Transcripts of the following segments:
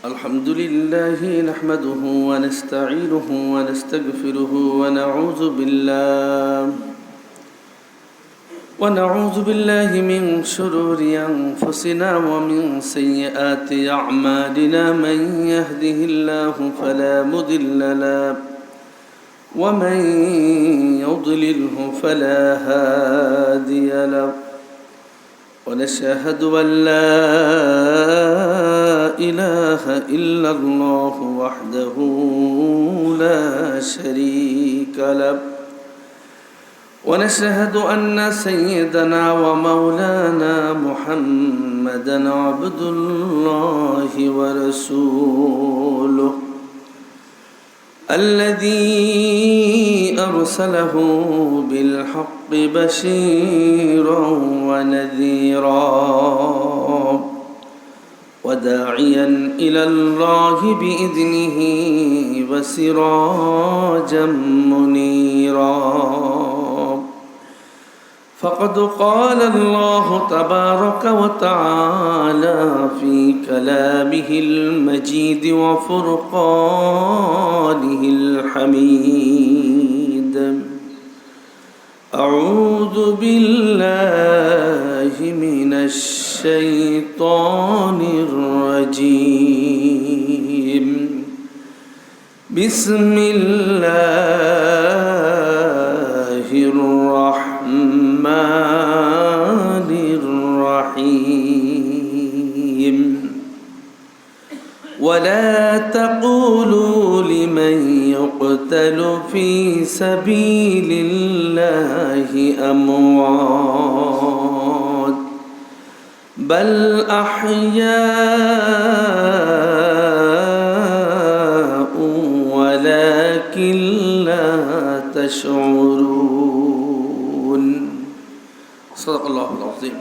الحمد لله نحمده ونستعينه ونستغفره ونعوذ بالله من شرور أنفسنا ومن سيئات أعمالنا من يهده الله فلا مضل له ومن يضلله فلا هادي له ونشهد أن لا إله إلا الله وحده لا شريك له ونشهد أن سيدنا ومولانا محمدا عبد الله ورسوله الذي أرسله بالحق بشيرا ونذيرا وداعيا إلى الله بإذنه وسراجا منيرا فقد قال الله تبارك وتعالى في كلامه المجيد وفرقانه الحميد أعوذ بالله من الشيطان الرجيم بسم الله الرحمن الرحيم ولا تقولوا لمن يقتل في سبيل الله أموات بل أحياء ولكن لا تشعرون صدق الله العظيم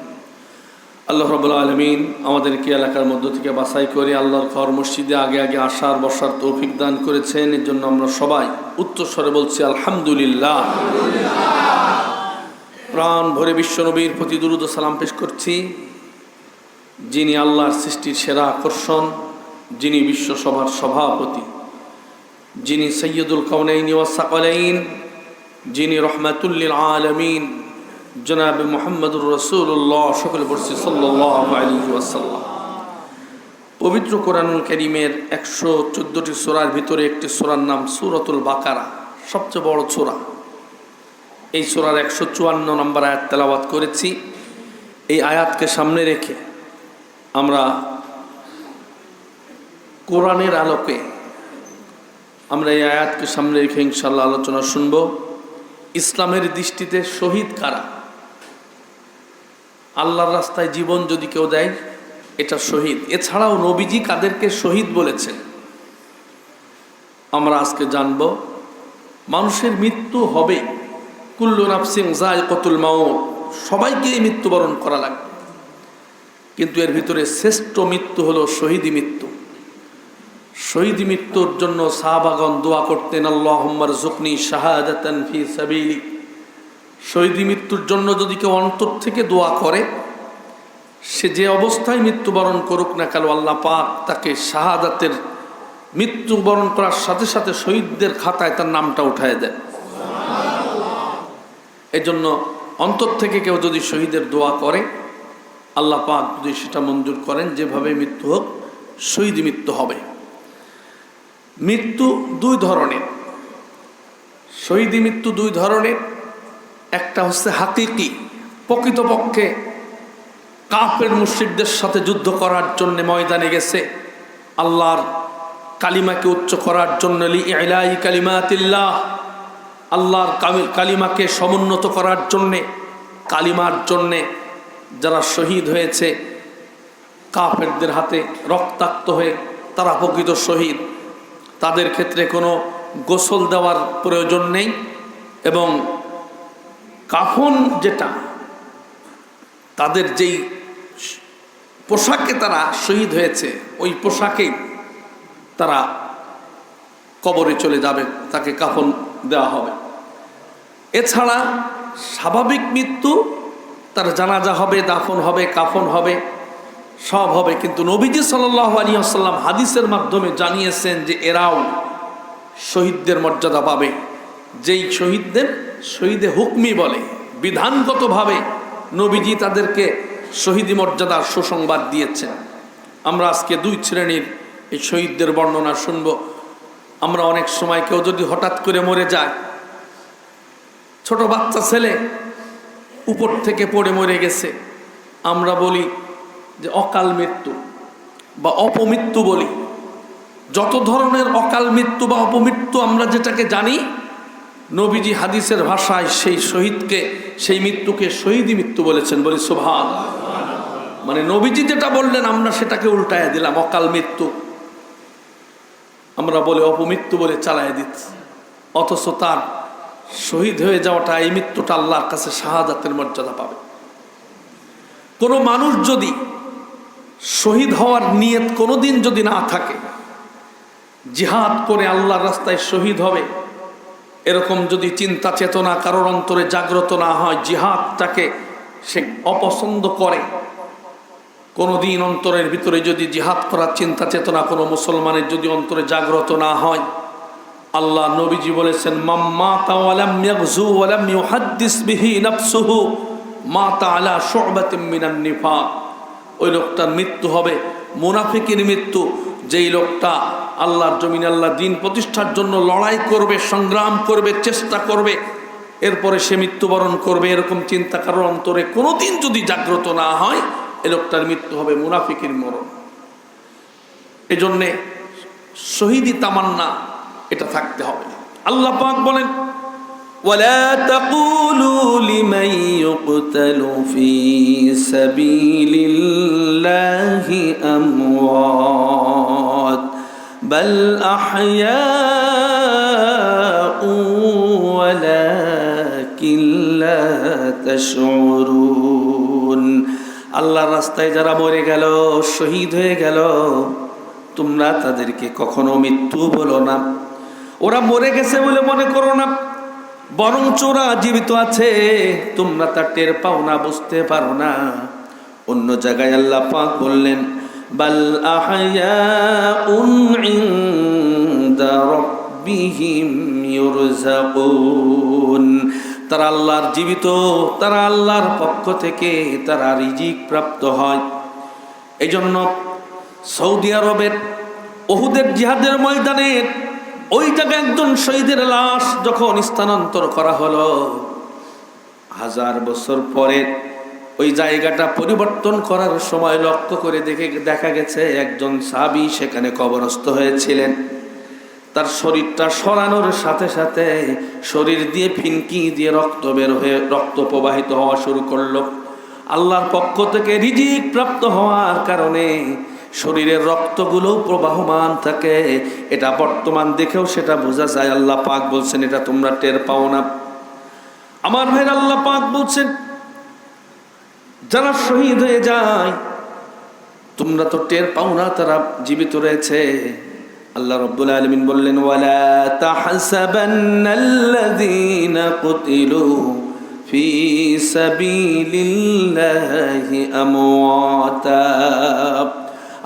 আল্লাহ রাব্বুল আলামিন আমাদেরকে এলাকার মধ্য থেকে বাছাই করে আল্লাহর ঘর মসজিদে আগে আগে আসার বসার তৌফিক দান করেছেন। এর জন্য আমরা সবাই উচ্চস্বরে বলছি আলহামদুলিল্লাহ। প্রাণ ভরে বিশ্বনবীর প্রতি দুরূদ ও সালাম পেশ করছি, যিনি আল্লাহর সৃষ্টির সেরা আকর্ষণ, যিনি বিশ্বসভার সভাপতি, যিনি সৈয়দুল কাউনাইন ওয়াস সাকালাইন, যিনি রহমাতুল লিল আলামিন জনাব মুহাম্মদুর রাসূলুল্লাহ সকলে বলছি সাল্লাল্লাহু আলাইহি ওয়াসাল্লাম। পবিত্র কোরআনুল কারীমের 114টি সূরার ভিতরে একটি সূরার নাম সূরাতুল বাকারা, সবচেয়ে বড় সূরা। এই সূরার 154 নম্বর আয়াত তেলাওয়াত করেছি। এই আয়াতকে সামনে রেখে আমরা কোরআনের আলোকে আমরা এই আয়াতকে সামনে রেখে ইনশাআল্লাহ আলোচনা শুনব। ইসলামের দৃষ্টিতে শহীদ কারা? আল্লাহর রাস্তায় জীবন যদি কেউ দেয় এটা শহীদ। এছাড়াও নবীজি কাদেরকে শহীদ বলেছেন আমরা আজকে জানব। মানুষের মৃত্যু হবে, কুল্লু নাফসিন যায়িকাতুল মাউত, সবাইকেই মৃত্যুবরণ করা লাগবে, কিন্তু এর ভিতরে শ্রেষ্ঠ মৃত্যু হলো শহীদি মৃত্যু। শহীদি মৃত্যুর জন্য সাহাবাগণ দোয়া করতেন, আল্লাহুম্মা রযুকনি শাহাদাতান ফি সাবিলিক। শহীদি মৃত্যুর জন্য যদি কেউ অন্তর থেকে দোয়া করে, সে যে অবস্থায় মৃত্যুবরণ করুক না কেন, আল্লাহ পাক তাকে শাহাদাতের মৃত্যুবরণ করার সাথে সাথে শহীদদের খাতায় তার নামটা উঠায় দেন। এজন্য অন্তর থেকে কেউ যদি শহীদের দোয়া করে, আল্লাহ পাক যদি সেটা মঞ্জুর করেন, যেভাবে মৃত্যু হোক শহীদ মৃত্যু হবে। মৃত্যু দুই ধরনের, শহীদি মৃত্যু দুই ধরনের। একটা হচ্ছে হাকিকি, প্রকৃতপক্ষে কাফের মুশরিকদের সাথে যুদ্ধ করার জন্য ময়দানে গেছে, আল্লাহর কালিমাকে উচ্চ করার জন্য, লিইলাই কালিমাতিল্লাহ, আল্লাহর কালিমাকে সমুন্নত করার জন্যে, কালিমার জন্যে যারা শহীদ হয়েছে কাফেরদের হাতে রক্তাক্ত হয়ে, তারা প্রকৃত শহীদ। তাদের ক্ষেত্রে কোনো গোসল দেওয়ার প্রয়োজন নেই, এবং কাফন যেটা, তাদের যেই পোশাকে তারা শহীদ হয়েছে ওই পোশাকেই তারা কবরে চলে যাবে, তাকে কাফন দেওয়া হবে। এছাড়া স্বাভাবিক মৃত্যু, তার জানাজা হবে, দাফন হবে, কাফন হবে, সব হবে, কিন্তু নবীজি সাল্লাল্লাহু আলাইহি ওয়াসাল্লাম হাদিসের মাধ্যমে জানিয়েছেন যে এরাও শহীদদের মর্যাদা পাবে, যেই শহীদদের শহীদে হুকমি বলে, বিধানগতভাবে নবীজি তাদেরকে শহীদি মর্যাদার সুসংবাদ দিয়েছেন। আমরা আজকে দুই শ্রেণীর এই শহীদদের বর্ণনা শুনব। আমরা অনেক সময় কেউ যদি হঠাৎ করে মরে যায়, ছোট বাচ্চা ছেলে উপর থেকে পড়ে মরে গেছে, আমরা বলি যে অকাল মৃত্যু বা অপমৃত্যু বলি। যত ধরনের অকাল মৃত্যু বা অপমৃত্যু আমরা যেটাকে জানি, নবীজি হাদিসের ভাষায় সেই শহীদকে, সেই মৃত্যুকে শহীদি মৃত্যু বলেছেন। বলি সুবহানাল্লাহ। মানে নবীজি যেটা বললেন আমরা সেটাকে উল্টায় দিলাম, অকাল মৃত্যু আমরা বলে অপমৃত্যু বলে চালায় দিচ্ছি, অথচ তার শহীদ হয়ে যাওয়াটা, এই মৃত্যুটা আল্লাহর কাছে শাহাদাতের মর্যাদা পাবে। কোনো মানুষ যদি শহীদ হওয়ার নিয়ত কোনোদিন যদি না থাকে, জিহাদ করে আল্লাহর রাস্তায় শহীদ হবে, এরকম যদি চিন্তা চেতনা কারোর অন্তরে জাগ্রত না হয়, জিহাদটাকে সে অপছন্দ করে, কোনোদিন অন্তরের ভিতরে যদি জিহাদ করার চিন্তা চেতনা কোনো মুসলমানের যদি অন্তরে জাগ্রত না হয়, আল্লাহ নবীজি বলেছেন মাম্মাতা ওয়ালাম ইয়াগজু ওয়ালাম ইউহাদ্দিস বিহি নাফসুহু মাতা আলা শু'বাতিন মিনান নিফাক। ওই লোকটার মৃত্যু হবে মুনাফিকের মৃত্যু, যেই লোকটা আল্লাহর জমিনে আল্লাহ দিন প্রতিষ্ঠার জন্য লড়াই করবে, সংগ্রাম করবে, চেষ্টা করবে, এরপরে সে মৃত্যুবরণ করবে, এরকম চিন্তা কারোর অন্তরে কোনোদিন যদি জাগ্রত না হয়, এ লোকটার মৃত্যু হবে মুনাফিকের মরণ। এজন্যে শহীদি তামান্না এটা থাকতে হবে। আল্লাহ পাক বলেন ওয়ালা তাকুলু লিমান ইউকতালু ফি সাবিলিল্লাহি আমওয়াত বাল আহইয়াউ ওয়ালাকিন লা তাশউরুন। আল্লাহর রাস্তায় যারা মরে গেল, শহীদ হয়ে গেল, তোমরা তাদেরকে কখনো মৃত্যু বলো না। ওরা মরে গেছে বলে মনে করো না, বরঞ্চ ওরা জীবিত আছে, তোমরা তা টের পাও না, বুঝতে পারো না। অন্য জায়গায় আল্লাহ পাক বললেন বাল আহয়াউন ইনদা রাব্বিহিম ইউরযাকুন। তারা আল্লাহর জীবিত, তারা আল্লাহর পক্ষ থেকে তারা রিজিক প্রাপ্ত হয়। এই জন্য সৌদি আরবের উহুদের জিহাদের ময়দানের ওই জায়গায় একজন শহীদের লাশ যখন স্থানান্তর করা হলো, 1000 বছর পরে ওই জায়গাটা পরিবর্তন করার সময় লক্ষ্য করে দেখা গেছে একজন সাহাবী সেখানে কবরস্থ হয়েছিলেন। তার শরীরটা সরানোর সাথে সাথে শরীর দিয়ে ফিনকি দিয়ে রক্ত বের হয়ে রক্ত প্রবাহিত হওয়া শুরু করলো। আল্লাহর পক্ষ থেকে রিজিক প্রাপ্ত হওয়ার কারণে শরীরের রক্তগুলো প্রবাহমান থাকে। এটা বর্তমান দেখেও সেটা বোঝা যায়। আল্লাহ পাক বলছেন এটা তোমরা টের পাও না। আমার ভাই, আল্লাহ পাক বলছেন যারা শহীদ হয়ে যায় তোমরা তো টের পাও না তারা জীবিত রয়েছে। আল্লাহ রাব্বুল আলামিন বললেন ওয়ালা তাহসাবান্নাল্লাযীনা কুতিলু ফি সাবিলিল্লাহি আমওয়াতা।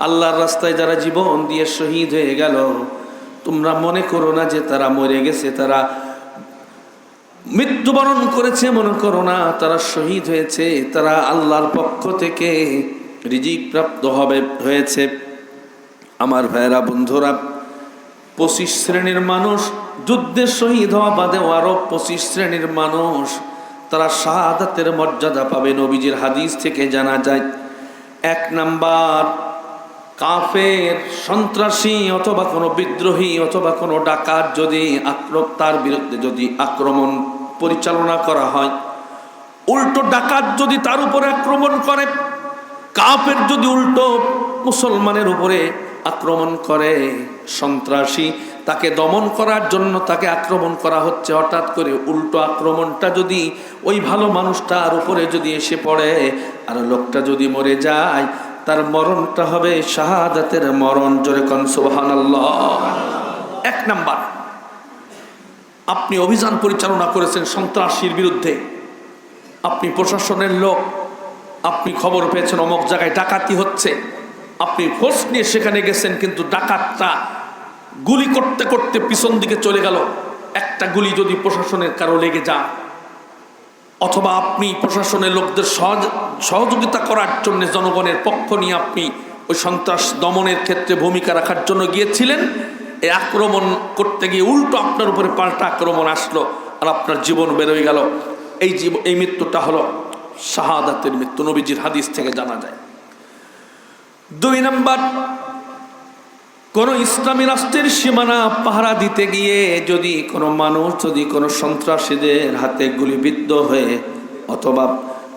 আল্লাহর রাস্তায় যারা জীবন দিয়ে শহীদ হয়ে গেল, তোমরা মনে করো না যে তারা মরে গেছে, তারা মৃত্যুবরণ করেছে, মনে করো না তারা শহীদ হয়েছে, তারা আল্লাহর পক্ষ থেকে রিজিক প্রাপ্ত হয়েছে। আমার ভাইরা, বন্ধুরা, 25 শ্রেণীর মানুষ যুদ্ধে শহীদ হওয়া বাদেও আরো 25 শ্রেণীর মানুষ তারা শাহাদাতের মর্যাদা পাবে। নবীজির হাদিস থেকে জানা যায় 1 নাম্বার কাফের, সন্ত্রাসী অথবা কোনো বিদ্রোহী অথবা কোনো ডাকাত যদি তার বিরুদ্ধে যদি আক্রমণ পরিচালনা করা হয়, উল্টো ডাকাত যদি তার উপরে আক্রমণ করে, কাফের যদি উল্টো মুসলমানের উপরে আক্রমণ করে, সন্ত্রাসী তাকে দমন করার জন্য তাকে আক্রমণ করা হচ্ছে, হঠাৎ করে উল্টো আক্রমণটা যদি ওই ভালো মানুষটার উপরে যদি এসে পড়ে আর লোকটা যদি মরে যায়, তার মরণটা হবে শাহাদাতের মরণ। জোরে কোন সুবহানাল্লাহ। 1 নাম্বার, আপনি অভিযান পরিচালনা করেছেন সন্ত্রাসীর বিরুদ্ধে, আপনি প্রশাসনের লোক, আপনি খবর পেয়েছেন অমুক জায়গায় ডাকাতি হচ্ছে, আপনি ফোর্স নিয়ে সেখানে গেছেন, কিন্তু ডাকাতটা গুলি করতে করতে পিছন দিকে চলে গেল। একটা গুলি যদি প্রশাসনের কারো লেগে যায়, অথবা আপনি প্রশাসনের লোকদের সহযোগিতা করার জন্য জনগণের পক্ষ নিয়ে আপনি ওই সন্ত্রাস দমনের ক্ষেত্রে ভূমিকা রাখার জন্য গিয়েছিলেন, এই আক্রমণ করতে গিয়ে উল্টো আপনার উপরে পাল্টা আক্রমণ আসলো আর আপনার জীবন বেরোয় গেল। এই মৃত্যুটা হলো শাহাদাতের মৃত্যু, নবীজির হাদিস থেকে জানা যায়। 2 নাম্বার, কোন ইসলামী রাষ্ট্রের সীমানা পাহারা দিতে গিয়ে যদি কোনো মানুষ যদি কোনো সন্ত্রাসীদের হাতে গুলিবিদ্ধ হয়ে অথবা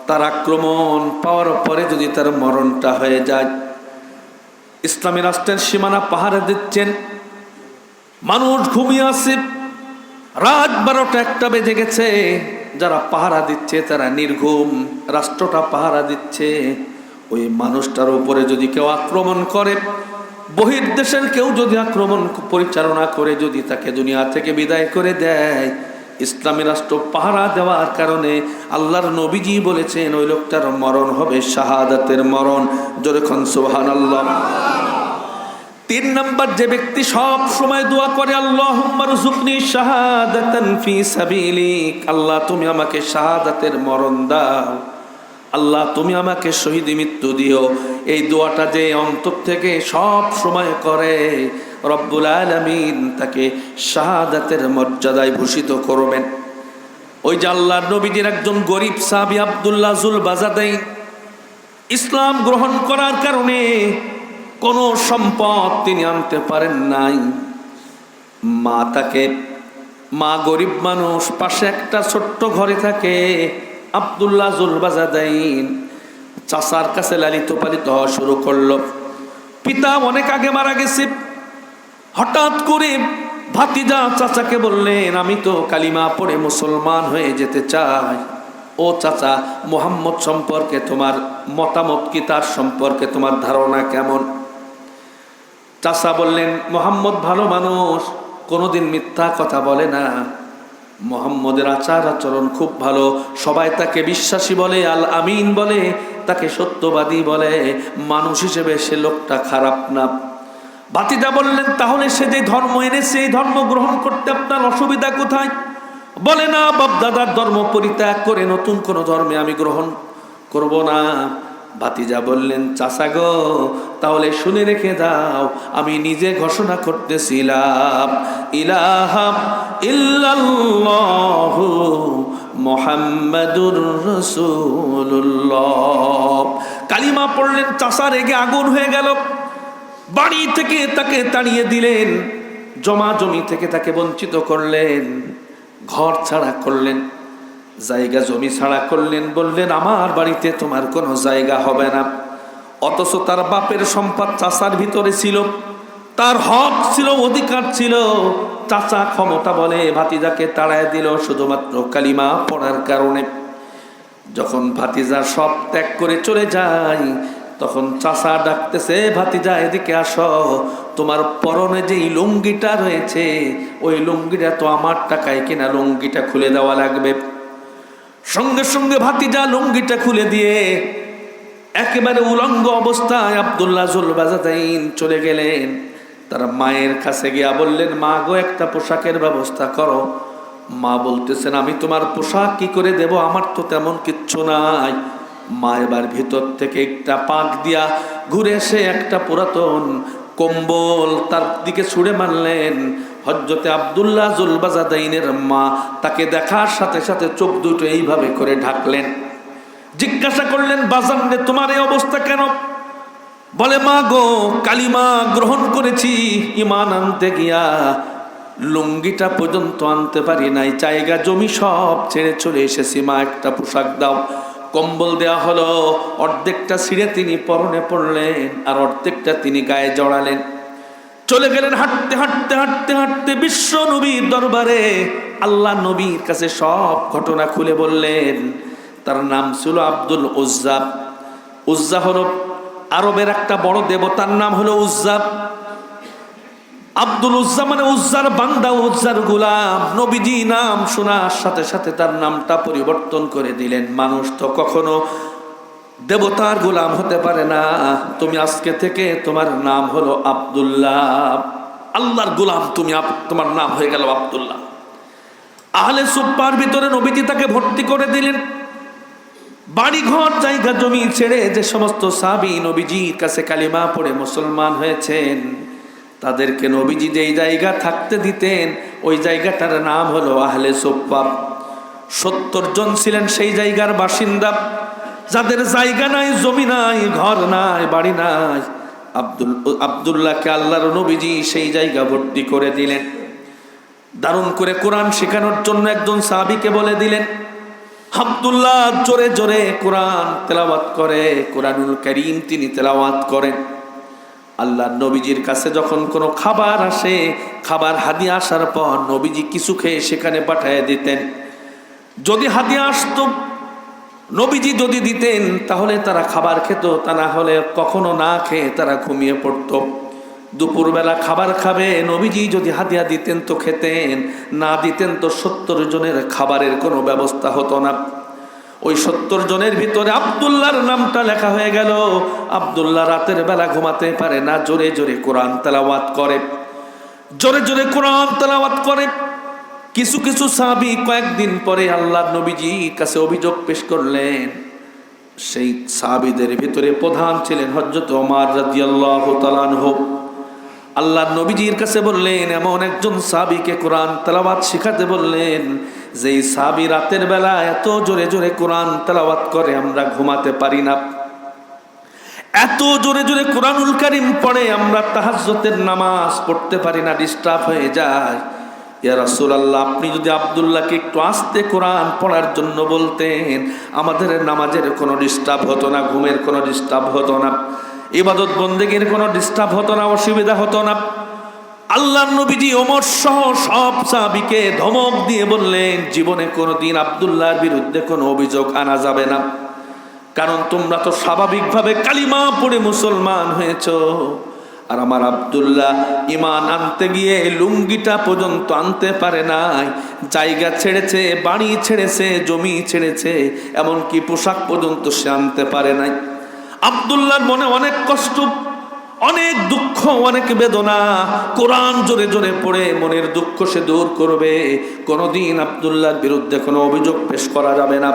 তার আক্রমণ পাওয়ার পরে যদি তার মরণটা হয়ে যায়, ইসলামী রাষ্ট্রের সীমানা পাহারা দিচ্ছেন, মানুষ ঘুমিয়ে আছে, রাত 12টা 1টা বেজে গেছে, যারা পাহারা দিচ্ছে তারা নির্ঘুম, রাষ্ট্রটা পাহারা দিচ্ছে, ওই মানুষটার উপরে যদি কেউ আক্রমণ করে, বহির্দেশের কেউ যদি আক্রমণ পরিচালনা করে যদি তাকে দুনিয়া থেকে বিদায় করে দেয়, ইসলামী রাষ্ট্র পাহারা দেওয়ার কারণে আল্লাহর নবীজি বলেছেন ওই লোকটার মরণ হবে শাহাদাতের মরণ। জোরে খান সুবহানাল্লাহ। 3 নাম্বার, যে ব্যক্তি সব সময় দোয়া করে আল্লাহুম্মা রযুকনি শাহাদাতান ফি সাবিলিক, আল্লাহ তুমি আমাকে শাহাদাতের মরণ দাও, আল্লাহ তুমি আমাকে শহীদ মৃত্যু দিও, এই দোয়াটা যে অন্তর থেকে সব সময় করে, রব্বুল আলামিন তাকে শাহাদাতের মর্যাদায় ভূষিত করবেন। ওই যে আল্লাহর নবীজির একজন গরিব সাহাবী আব্দুল্লাহ যুল বাজাদাইন, ইসলাম গ্রহণ করার কারণে কোনো সম্পদ তিনি আনতে পারেন নাই। মা গরিব মানুষ, পাশে একটা ছোট্ট ঘরে থাকে। আব্দুল্লাহ যুল বাজাদাইন চাচার কাছে লালিত পালিত হওয়া শুরু করলো। পিতা অনেক আগে মারা গেছে। হঠাৎ করে ভাতিজা চাচাকে বললেন, আমি তো কালিমা পড়ে মুসলমান হয়ে যেতে চাই। ও চাচা, মুহাম্মদ সম্পর্কে তোমার মতামত কি, তার সম্পর্কে তোমার ধারণা কেমন? চাচা বললেন, মুহাম্মদ ভালো মানুষ, কোনোদিন মিথ্যা কথা বলে না, মুহাম্মদের আচার আচরণ খুব ভালো, সবাই তাকে বিশ্বাসী বলে, আল আমিন বলে, তাকে সত্যবাদী বলে, মানুষ হিসেবে সে লোকটা খারাপ না। ভাতিজা বললেন, তাহলে সে যে ধর্ম এনেছে এই ধর্ম গ্রহণ করতে আপনার অসুবিধা কোথায়? বলে না, বাপ দাদার ধর্ম পরিত্যাগ করে নতুন কোন ধর্মে আমি গ্রহণ করব না। ভাতিজা বললেন, চাচা গো, তাহলে শুনে রেখে দাও, আমি নিজে ঘোষণা করতেছিলাম ইলাহা ইল্লাল্লাহু মুহাম্মাদুর রাসূলুল্লাহ। কালিমা পড়লেন, চাচা রেগে আগুন হয়ে গেল। বাড়ি থেকে তাকে তাড়িয়ে দিলেন, জমা জমি থেকে তাকে বঞ্চিত করলেন, ঘর ছাড়া করলেন, জায়গা জমি ছাড়া করলেন, বললেন আমার বাড়িতে তোমার কোনো জায়গা হবে না। অথচ তার বাপের সম্পদ চাচার ভিতরে ছিল, তার হক ছিল, অধিকার ছিল। চাচা ক্ষমতা বলে ভাতিজাকে তাড়ায় দিল শুধুমাত্র কালিমা পড়ার কারণে। যখন ভাতিজা সব ত্যাগ করে চলে যায়, তখন চাচা ডাকতেছে, ভাতিজা এদিকে আসো, তোমার পরনে যেই লুঙ্গিটা রয়েছে ওই লুঙ্গিটা তো আমার টাকায় কিনা, লুঙ্গিটা খুলে দেওয়া লাগবে। সঙ্গে সঙ্গে ভাতিজা লুঙ্গিটা খুলে দিয়ে একেবারে উলঙ্গ অবস্থায় আব্দুল্লাহ যুল বাজাদাইন চলে গেলেন। তার মায়ের কাছে গিয়া বললেন, মা গো, একটা পোশাকের ব্যবস্থা করো। মা বলতেছেন, আমি তোমার পোশাক কি করে দেব, আমার তো তেমন কিচ্ছু নাই। মা এবার ভিতর থেকে একটা পাক দিয়া ঘুরে এসে একটা পুরাতন কম্বল তার দিকে ছুঁড়ে মারলেন। হযরতে আব্দুল্লাহ যুল বাজাদাইনের মা তাকে দেখার সাথে সাথে চোখ দুটো এইভাবে করে ঢাকলেন। জিজ্ঞাসা করলেন, বাজান রে, তোমার এই অবস্থা কেন? বলে, মা গো, কালিমা গ্রহণ করেছি, ঈমান আনতে গিয়া লুঙ্গিটা পর্যন্ত আনতে পারি নাই, জায়গা জমি সব ছেড়ে চলে এসেছি, মা একটা পোশাক দাও। কম্বল দেওয়া হলো, অর্ধেকটা ছিঁড়ে তিনি পরনে পড়লেন আর অর্ধেকটা তিনি গায়ে জড়ালেন। চলে গেলেন হাঁটতে হাঁটতে হাঁটতে হাঁটতে বিশ্ব নবীর দরবারে। আল্লাহ নবীর কাছে সব ঘটনা খুলে বললেন। তার নাম ছিল আব্দুল উজ্জা। উজ্জা হলো আরবের একটা বড় দেবতার নাম হলো উজ্জা। আব্দুল উজ্জা মানে উজ্জার বান্দা, উজ্জার গোলাম। নবীজি নাম শোনার সাথে সাথে তার নামটা পরিবর্তন করে দিলেন। মানুষ তো কখনো দেবতার গোলাম হতে পারে না। তুমি আজকে থেকে তোমার নাম হলো আব্দুল্লাহ, আল্লাহর গোলাম তুমি, তোমার নাম হয়ে গেল আব্দুল্লাহ। আহলে সুফফার ভিতরে নবীজি তাকে ভর্তি করে দিলেন। বাড়ি ঘর জায়গা জমি ছেড়ে যে সমস্ত সাহাবী নবীজির কাছে কালিমা পড়ে মুসলমান হয়েছেন, তাদেরকে নবীজি যেই জায়গা থাকতে দিতেন ওই জায়গাটার নাম হলো আহলে সুফফা। 70 জন ছিলেন সেই জায়গার বাসিন্দা, যাদের জায়গা নাই, জমি নাই, ঘর নাই, বাড়ি নাই। আব্দুল্লাহকে আল্লাহর নবীজি সেই জায়গা ভর্তি করে দিলেন। দারুণ করে কোরআন শেখানোর জন্য একজন সাহাবীকে বলে দিলেন, আব্দুল্লাহ জোরে জোরে কোরআন তেলাওয়াত করে, কোরআনুল কারীম তিনি তেলাওয়াত করেন। আল্লাহ নবীজির কাছে যখন কোনো খাবার আসে, খাবার হাদিয়া আসার পর নবীজি কিছু খেয়ে সেখানে পাঠিয়ে দিতেন। যদি হাদিয়া আসতো, নবীজি যদি দিতেন, তাহলে তারা খাবার খেত, তা না হলে কখনো না খেয়ে তারা ঘুমিয়ে পড়তো। দুপুরবেলা খাবার খাবে, নবীজি যদি হাদিয়া দিতেন তো খেতেন, না দিতেন তো 70 জনের খাবারের কোনো ব্যবস্থা হতো না। ওই 70 জনের ভিতরে আব্দুল্লাহর নামটা লেখা হয়ে গেল। আব্দুল্লাহ রাতের বেলা ঘুমাতে পারে না, জোরে জোরে কোরআন তেলাওয়াত করে, জোরে জোরে কোরআন তেলাওয়াত করে। কিছু কিছু সাহাবী কয়েকদিন পরে আল্লাহর নবীজির কাছে অভিযোগ পেশ করলেন। সেই সাহাবীদের ভিতরে প্রধান ছিলেন হযরত ওমর রাদিয়াল্লাহু তাআলা আনহু। আল্লাহর নবীজির কাছে বললেন, এমন একজন সাহাবীকে কোরআন তেলাওয়াত শিখাতে বললেন, যেই সাহাবী রাতের বেলা এত জোরে জোরে কোরআন তেলাওয়াত করে আমরা ঘুমাতে পারি না, এত জোরে জোরে কোরআনুল কারীম পড়ে আমরা তাহাজ্জুদের নামাজ পড়তে পারি না, ডিস্টার্ব হয়ে যায়। ইয়া রাসূলুল্লাহ, আপনি যদি আব্দুল্লাহকে একটু আস্তে কোরআন পড়ার জন্য বলতেন, আমাদের নামাজের কোনো ডিস্টার্ব হতো না, ঘুমের কোনো ডিস্টার্ব হতো না, ইবাদত বন্দেগীর কোনো ডিস্টার্ব হতো না, অসুবিধা হতো না। আল্লাহর নবীজি ওমর সহ সব সাহাবীকে ধমক দিয়ে বললেন, জীবনে কোনোদিন আব্দুল্লাহর বিরুদ্ধে কোনো অভিযোগ আনা যাবে না, কারণ তোমরা তো স্বাভাবিকভাবে কালিমা পড়ে মুসলমান হয়েছো, আর আমার আব্দুল্লাহ ঈমান আনতে গিয়ে লুঙ্গিটা পর্যন্ত আনতে পারে নাই, জায়গা ছেড়েছে, বাড়ি ছেড়েছে, জমি ছেড়েছে, এমনকি পোশাক পর্যন্ত সে আনতে পারে নাই। আব্দুল্লাহর মনে অনেক কষ্ট, অনেক দুঃখ, অনেক বেদনা। কোরআন জোরে জোরে পড়ে মনের দুঃখ সে দূর করবে। কোনোদিন আব্দুল্লাহর বিরুদ্ধে কোনো অভিযোগ পেশ করা যাবে না।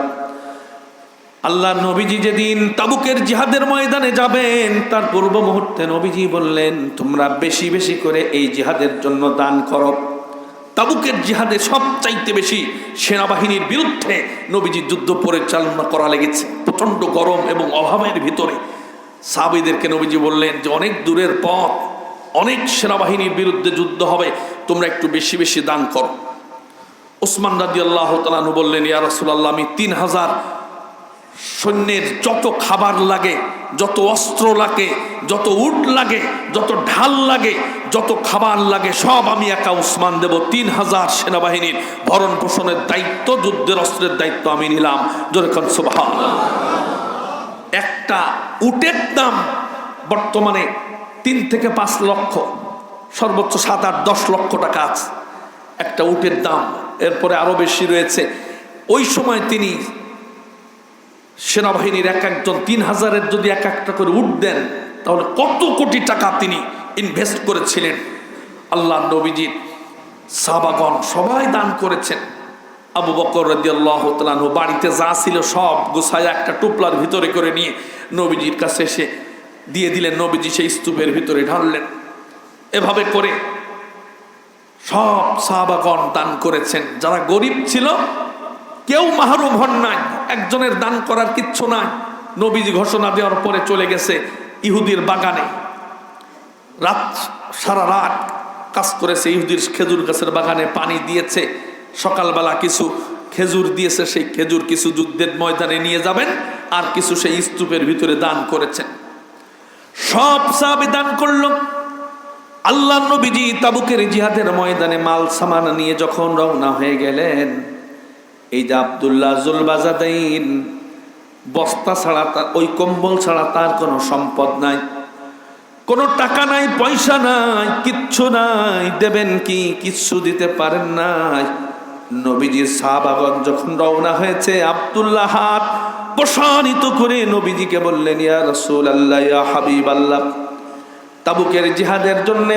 আল্লাহ নবীজি যেদিন তাবুকের জিহাদের ময়দানে যাবেন, তার পূর্ব মুহূর্তে নবীজি বললেন, তোমরা বেশি বেশি করে এই জিহাদের জন্য দান করো। তাবুকের জিহাদে সবচাইতে বেশি সেনাবাহিনীর বিরুদ্ধে নবীজি যুদ্ধ পরিচালনা করা লেগেছে। প্রচণ্ড গরম এবং অভাবের ভিতরে সাহাবীদেরকে নবীজি বললেন যে অনেক দূরের পথ, অনেক সেনাবাহিনীর বিরুদ্ধে যুদ্ধ হবে, তোমরা একটু বেশি বেশি দান করো। ওসমান রাদিয়াল্লাহু তাআলা আনহু বললেন, ইয়া রাসূলুল্লাহ, আমি 3000 সৈন্যের যত খাবার লাগে, যত অস্ত্র লাগে, যত উট লাগে, যত ঢাল লাগে, যত খাবার লাগে, সব আমি একা উসমান দেব। 3000 সেনাবাহিনীর ভরণ পোষণের দায়িত্ব, যুদ্ধের অস্ত্রের দায়িত্ব আমি নিলাম। জোরে কোন সুবহানাল্লাহ। একটা উটের দাম বর্তমানে 3 থেকে 5 লক্ষ, সর্বোচ্চ 7, 8, 10 লক্ষ টাকা আছে একটা উটের দাম, এরপরে আরো বেশি রয়েছে। ওই সময় তিনি সেনাবাহিনীর এক একজন 3000-এর যদি এক একটা করে উট দেন, তাহলে কত কোটি টাকা তিনি ইনভেস্ট করেছিলেন। আল্লাহ নবীজির সাহাবাগণ সবাই দান করেছেন। আবু বকর রাদিয়াল্লাহু তাআলা আনহু বাড়িতে যা ছিল সব গোছায় একটা টুপলার ভিতরে করে নিয়ে নবীজির কাছে এসে দিয়ে দিলেন। নবীজি সেই স্তূপের ভিতরে ঢাললেন। এভাবে করে সব সাহাবাগণ দান করেছেন। যারা গরিব ছিল কেউ মাহরুম হন নাই, একজনের দান করার কিচ্ছু নাই। নবীজি ঘোষণা দেওয়ার পরে চলে গেছে ইহুদির বাগানে, সারা রাত কাজ করেছে। ইহুদির খেজুর গাছের বাগানে পানি দিয়েছে, সকালবেলা কিছু খেজুর দিয়েছে, সেই খেজুর কিছু যুদ্ধের ময়দানে নিয়ে যাবেন, আর কিছু সেই স্তূপের ভিতরে দান করেছেন। সব সাহাবী দান করল। আল্লাহ নবীজি তাবুকের জিহাদের ময়দানে মাল সামান নিয়ে যখন রওনা হয়ে গেলেন, এই যে আব্দুল্লাহ জুলবাজাদাইন, বস্তা ছাড়া, তার ওই কম্বল ছাড়া তার কোনো সম্পদ নাই, কোনো টাকা নাই, পয়সা নাই, কিচ্ছু নাই, দেবেন কি? কিচ্ছু দিতে পারেন নাই। নবীজির সাহাবাগণ যখন রওনা হয়েছে, আব্দুল্লাহ হাত প্রসারিত করে নবীজিকে বললেন, ইয়া রাসূলুল্লাহ, ইয়া হাবিবাল্লাহ, তাবুকের জিহাদের জন্য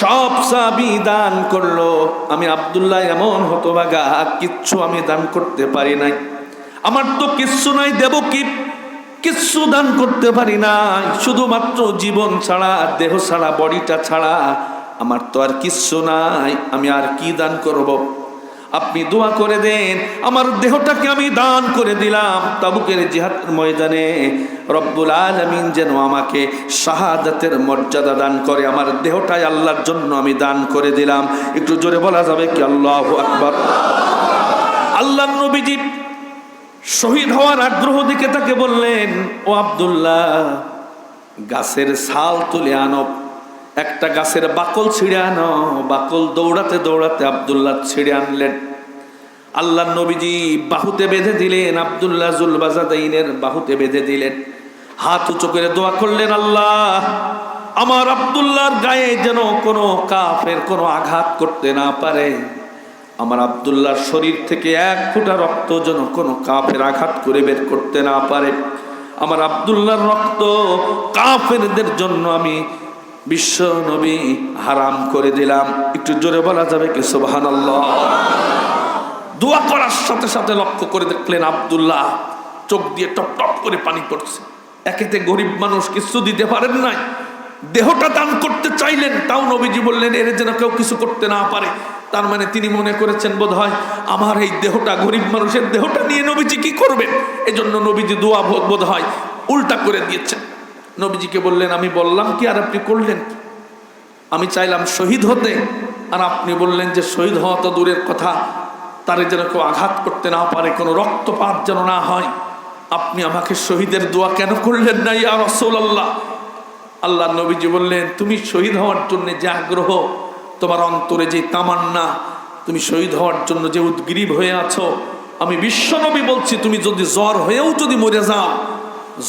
সব সাহাবী দান করলো, আমি আব্দুল্লাহ এমন হতভাগা, কিচ্ছু আমি দান করতে পারি নাই। আমার তো কিচ্ছু নাই, দেব কি? কিচ্ছু দান করতে পারি না, শুধুমাত্র জীবন ছাড়া, দেহ ছাড়া, বডিটা ছাড়া আমার তো আর কিচ্ছু নাই, আমি আর কি দান করব? আপনি দোয়া করে দেন, আমার দেহটাকে আমি দান করে দিলাম তাবুকের জিহাদের ময়দানে, রব্বুল আলামিন যেন আমাকে শাহাদাতের মর্যাদা দান করে, আমার দেহটাই আল্লাহর জন্য আমি দান করে দিলাম। একটু জোরে বলা যাবে কি আল্লাহু আকবার? আল্লাহর নবীজি শহীদ হওয়ার আগ্রহ দিকে তাকে বললেন, ও আব্দুল্লাহ, গাছের ছাল তুলে আনো, একটা গাছের বাকল ছিঁড়ে আনো। বাকল দৌড়াতে দৌড়াতে আব্দুল্লাহ ছিঁড়ে আনলেন। আল্লাহ নবীজি বাহুতে বেঁধে দিলেন, আব্দুল্লাহ জুলবাজাদাইনের বাহুতে বেঁধে দিলেন, হাত উঁচু করে দোয়া করলেন, আল্লাহ, আমার আব্দুল্লাহর গায়ে যেন কোনো কাফের কোনো আঘাত করতে না পারে, আমার আব্দুল্লাহর শরীর থেকে এক ফোঁটা রক্ত যেন কোনো কাফের আঘাত করে বের করতে না পারে, আমার আব্দুল্লাহর রক্ত কাফেরদের জন্য আমি বিশ্ব নবী হারাম করে দিলাম। একটু জোরে বলা যাবে কি সুবহানাল্লাহ? দোয়া করার সাথে সাথে লক্ষ্য করে দেখলেন আব্দুল্লাহ চোখ দিয়ে টপ টপ করে পানি পড়ছে। একেতে গরিব মানুষ, কিছু দিতে পারেন নাই, দেহটা দান করতে চাইলেন, তাও নবীজি বললেন এর যেন কেউ কিছু করতে না পারে। তার মানে তিনি মনে করেছেন বোধ হয় আমার এই দেহটা, গরিব মানুষের দেহটা নিয়ে নবীজি কি করবেন, এজন্য নবীজি দোয়া বোধ হয় উল্টা করে দিয়েছেন। নবীজিকে বললেন, আমি বললাম কি আর আপনি করলেন কি? আমি চাইলাম শহীদ হতে, আর আপনি বললেন যে শহীদ হওয়া তো দূরের কথা, তারে যেন কেউ আঘাত করতে না পারে, কোনো রক্তপাত যেন না হয়। আপনি আমাকে শহীদের দোয়া কেন করলেন না ইয়া রাসূলুল্লাহ? আল্লাহ নবীজি বললেন, তুমি শহীদ হওয়ার জন্য যে আগ্রহ, তোমার অন্তরে যে তামান্না, তুমি শহীদ হওয়ার জন্য যে উদ্গ্রীব হয়ে আছো, আমি বিশ্ব নবী বলছি, তুমি যদি জ্বর হয়েও যদি মরে যাও,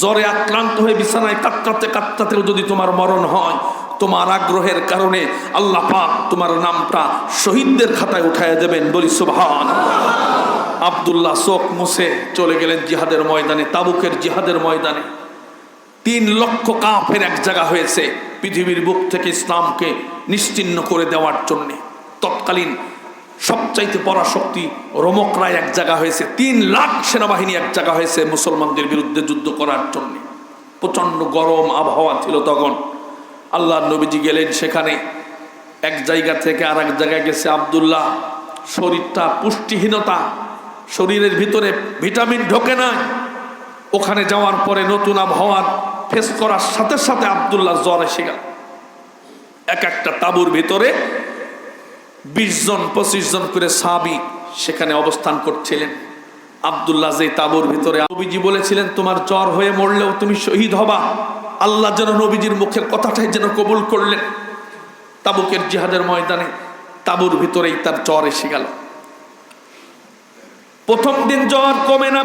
জ্বরে আক্রান্ত হয়ে বিছানায় কাঁদতে কাঁদতেও যদি তোমার মরণ হয়, তোমার আগ্রহের কারণে আল্লাহ পাক তোমার নামটা শহীদদের খাতায় উঠায় দেবেন। বলি সুবহানাল্লাহ। আব্দুল্লাহ চোখ মুছে চলে গেলেন জিহাদের ময়দানে, তাবুকের জিহাদের ময়দানে। 3 লক্ষ কাফের এক জায়গা হয়েছে পৃথিবীর বুক থেকে ইসলামকে নিশ্চিহ্ন করে দেওয়ার জন্যে। তৎকালীন সবচাইতে পরাশক্তি রোমকরা এক জায়গা হয়েছে, 3 লাখ সেনাবাহিনী এক জায়গা হয়েছে মুসলমানদের বিরুদ্ধে যুদ্ধ করার জন্য। প্রচন্ড গরম আবহাওয়া ছিল তখন। আল্লাহ নবীজি গেলেন সেখানে, এক জায়গা থেকে আর এক জায়গায় গেছে আব্দুল্লাহ, শরীরটা পুষ্টিহীনতা, শরীরের ভিতরে ভিটামিন ঢোকে না। ওখানে যাওয়ার পরে নতুন আবহাওয়া ফেস করার সাথে সাথে আব্দুল্লাহ জ্বর এসে গেল। এক একটা তাঁবুর ভিতরে 20 জন 25 জন করে সাহাবী সেখানে অবস্থান করছিলেন। আব্দুল্লাহ যে তাঁবুর ভিতরে, নবীজি বলেছিলেন তোমার জ্বর হয়ে মরলেও তুমি শহীদ হবা। আল্লাহ যেন নবীজির মুখের কথাটাই যেন কবুল করলেন। তাবুকের জিহাদের ময়দানে তাঁবুর ভিতরেই তার জ্বর এসে গেল। প্রথম দিন জ্বর কমে না,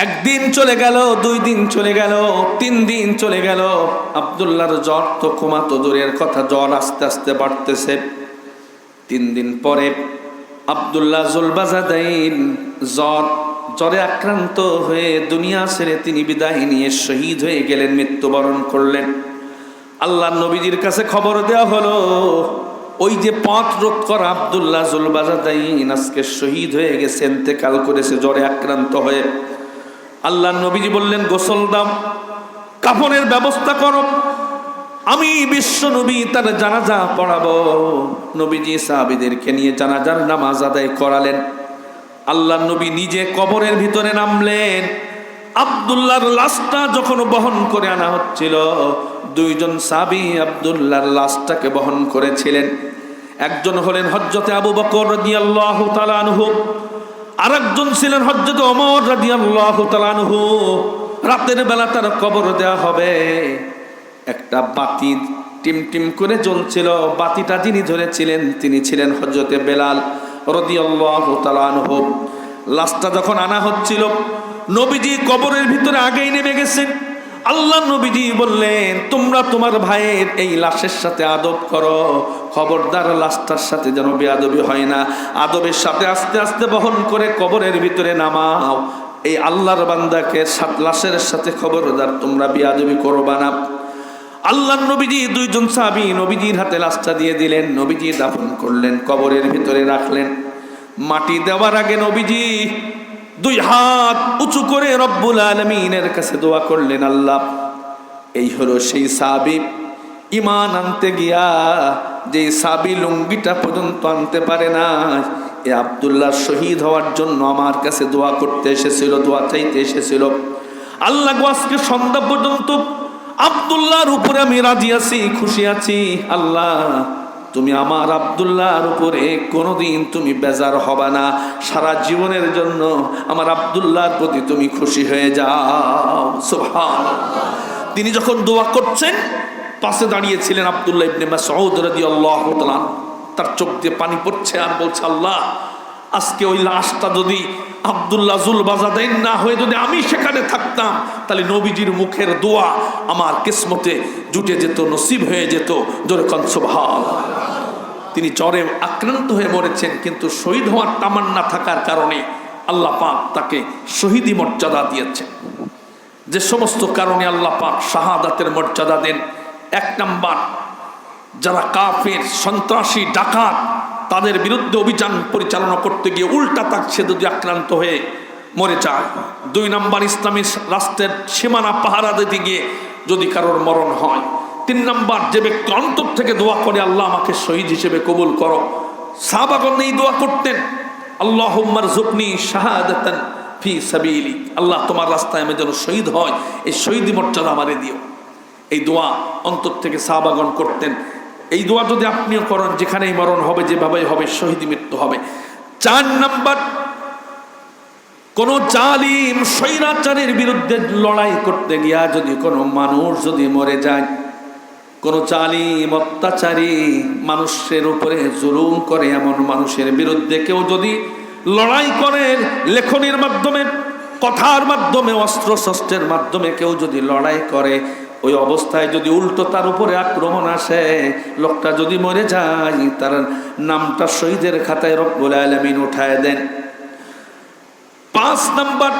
একদিন চলে গেল, 2 দিন চলে গেল, 3 দিন চলে গেল। আব্দুল্লাহর জ্বর তো কমাতো দূরের কথা, জ্বর আস্তে আস্তে বাড়তেছে। 3 দিন পরে আব্দুল্লাহ জুলবাজাদাইন জ্বরে আক্রান্ত হয়ে দুনিয়া ছেড়ে তিনি বিদায় নিয়ে শহীদ হয়ে গেলেন, মৃত্যুবরণ করলেন। আল্লাহ নবীজির কাছে খবর দেওয়া হলো, ওই যে পথ রোধ করা আব্দুল্লাহ জুলবাজাদাইন আজকে শহীদ হয়ে গেছে, ইন্তেকাল করেছে জ্বরে আক্রান্ত হয়ে। আল্লাহ নবীজি বললেন, গোসল দাও, কাফনের ব্যবস্থা করো, আমি বিশ্ব নবী তার জানাজা পড়াবো। নবীজি সাহাবীদেরকে নিয়ে জানাজার নামাজ আদায় করালেন। আল্লাহ নবী নিজে কবরের ভিতরে নামলেন। আব্দুল্লাহর লাশটা যখন বহন করে আনা হচ্ছিল, 2 জন সাহাবী আব্দুল্লাহর লাশটাকে বহন করেছিলেন। একজন হলেন হযরতে আবু বকর রাদিয়াল্লাহু তাআলা আনহু, আরেকজন ছিলেন হযরতে ওমর রাদিয়াল্লাহু তাআলা আনহু। রাতের বেলা তার কবর দেওয়া হবে। একটা বাতি টিমটিম করে জ্বলছিল, বাতিটা যিনি ধরেছিলেন তিনি ছিলেন হযরতে বেলাল রাদিয়াল্লাহু তাআলা আনহু। লাশটা যখন আনা হচ্ছিল, নবীজি কবরের ভিতরে আগেই নেমে গেছেন। আল্লাহ নবীজি বললেন, তোমরা তোমার ভাইয়ের এই লাশের সাথে আদব করো, খবরদার লাশটার সাথে যেন বেয়াদবি হয় না। আদবের সাথে আস্তে আস্তে বহন করে কবরের ভিতরে নামাও। এই আল্লাহর বান্দাকে লাশের সাথে খবরদার তোমরা বিয়াদবি করবা না। আল্লাহর নবীজি দুইজন সাহাবী নবীজির হাতে লাশটা দিয়ে দিলেন, নবীজি দাফন করলেন, কবরের ভিতরে রাখলেন। মাটি দেওয়ার আগে নবীজি দুই হাত উঁচু করে রব্বুল আলামিনের কাছে দোয়া করলেন, আল্লাহ এই হলো সেই সাহাবী ঈমান আনতে গিয়া যে সাহাবী লুঙ্গিটা পর্যন্ত আনতে পারে না, এ আব্দুল্লাহ শহীদ হওয়ার জন্য আমার কাছে দোয়া করতে এসেছিল, দোয়া চাইতে এসেছিল। আল্লাহ আজকে সন্ধ্যা পর্যন্ত আব্দুল্লাহর উপরে আমি রাজি আছি, খুশি আছি। আল্লাহ তুমি আমার আব্দুল্লাহর উপরে কোনোদিন তুমি বেজার হবা না, সারা জীবনের জন্য আমার আব্দুল্লাহর প্রতি তুমি খুশি হয়ে যাও। সুবহানাল্লাহ। তিনি যখন দোয়া করছেন পাশে দাঁড়িয়েছিলেন আব্দুল্লাহ ইবনে মাসউদ রাদিয়াল্লাহু তাআলা, তার চোখ দিয়ে পানি পড়ছে আর বলছে, আল্লাহ আজকে ওই লাশটা যদি আব্দুল্লাহ জুলবাজাদাইন না হয়ে যদি আমি সেখানে থাকতাম, তাহলে নবীজির মুখের দোয়া আমার কিসমতে জুটে যেত, নসিব হয়ে যেত। জোরে কোন সুবহানাল্লাহ। তিনি জ্বরে আক্রান্ত হয়ে মরেছেন, কিন্তু শহীদ হওয়ার তামান্না থাকার কারণে আল্লাহ পাক তাকে শহীদি মর্যাদা দিয়েছেন। যে সমস্ত কারণে আল্লাহ পাক শাহাদাতের মর্যাদা দেন, এক নাম্বার যারা কাফের, সন্ত্রাসী, ডাকাত, তাদের বিরুদ্ধে অভিযান পরিচালনা করতে গিয়ে উল্টা তাকছে যদি আক্রান্ত হয়ে মরে যায়। দুই নাম্বার ইসলামী রাষ্ট্রের সীমানা পাহারা দিতে গিয়ে যদি কারোর মরণ হয়। তিন নাম্বার যে ব্যক্তি অন্তর থেকে দোয়া করে, আল্লাহ আমাকে শহীদ হিসেবে কবুল করো। সাহাবাগণ এই দোয়া করতেন, আল্লাহুম্মা রযুকনি শাহাদাতান ফি সাবিলিক, আল্লাহ তোমার রাস্তায় আমি যেন শহীদ হয়, এই শহীদি মর্যাদা আমারে দিও। এই দোয়া অন্তর থেকে সাহাবাগণ করতেন। এই দোয়া যদি আপনিও করেন, যেখানেই মরণ হবে, যেভাবেই হবে, শহীদ মৃত্যু হবে। চার নাম্বার, কোন জালিম স্বৈরাচারের বিরুদ্ধে লড়াই করতে গিয়া যদি কোনো মানুষ যদি মরে যায়, কোন জালিম অত্যাচারী মানুষের উপরে জুলুম করে এমন মানুষের বিরুদ্ধে কেউ যদি লড়াই করে, লেখনের মাধ্যমে, কথার মাধ্যমে, অস্ত্র শস্ত্রের মাধ্যমে কেউ যদি লড়াই করে, ওই অবস্থায় যদি উল্টো তার উপরে আক্রমণ আসে, লোকটা যদি মরে যায়, তার নামটা শহীদের খাতায় রব্বুল আলামিন উঠায় দেন। 5 নাম্বার,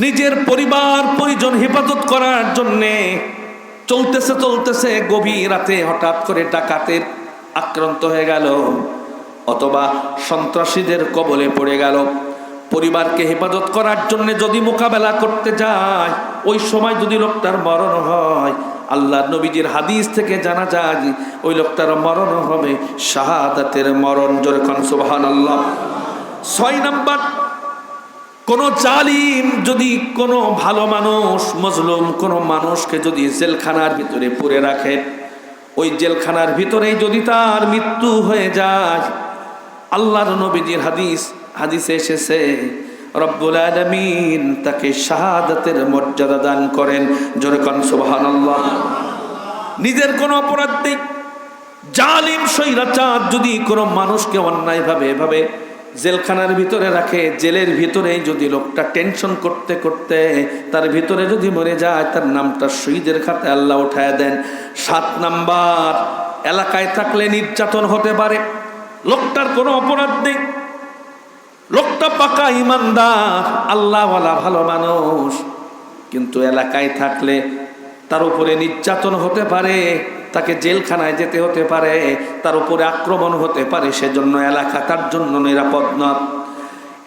নিজের পরিবার পরিজন হেফাজত করার জন্যে চলতেছে গভীর রাতে হঠাৎ করে ডাকাতের আক্রান্ত হয়ে গেল অথবা সন্ত্রাসীদের কবলে পড়ে গেল, পরিবারকে হেফাজত করার জন্য যদি মোকাবেলা করতে যায়, ওই সময় যদি লোকটার মরণ হয়, আল্লাহ নবীজির হাদিস থেকে জানা যায় ওই লোকটার মরণ হবে শাহাদাতের মরণ। জোরে কোন সুবহানাল্লাহ। 6 নাম্বার, কোন জালিম যদি কোনো ভালো মানুষ, মজলুম কোনো মানুষকে যদি জেলখানার ভিতরে পুরে রাখে, ওই জেলখানার ভিতরেই যদি তার মৃত্যু হয়ে যায়, আল্লাহর নবীজির হাদিসে এসেছে রব্বুল আলামিন তাকে শাহাদাতের মর্যাদা দান করেন। জোরে কোন সুবহানাল্লাহ। নিজের কোনো অপরাধ নেই, জালিম স্বৈরাচার যদি কোনো মানুষকে অন্যায়ভাবে এভাবে জেলখানার ভিতরে রাখে, জেলের ভিতরেই যদি লোকটা টেনশন করতে করতে তার ভিতরে যদি মরে যায়, তার নামটা শহীদের খাতায় আল্লাহ উঠায় দেন। 7 নাম্বার, এলাকায় থাকলে নির্যাতন হতে পারে, লোকটার কোনো অপরাধ নেই, লোকটা পাকা ইমানদার, আল্লাহওয়ালা ভালো মানুষ, কিন্তু এলাকায় থাকলে তার উপরে নির্যাতন হতে পারে, তাকে জেলখানায় যেতে হতে পারে, তার উপরে আক্রমণ হতে পারে, সেজন্য এলাকা তার জন্য নিরাপদ নয়।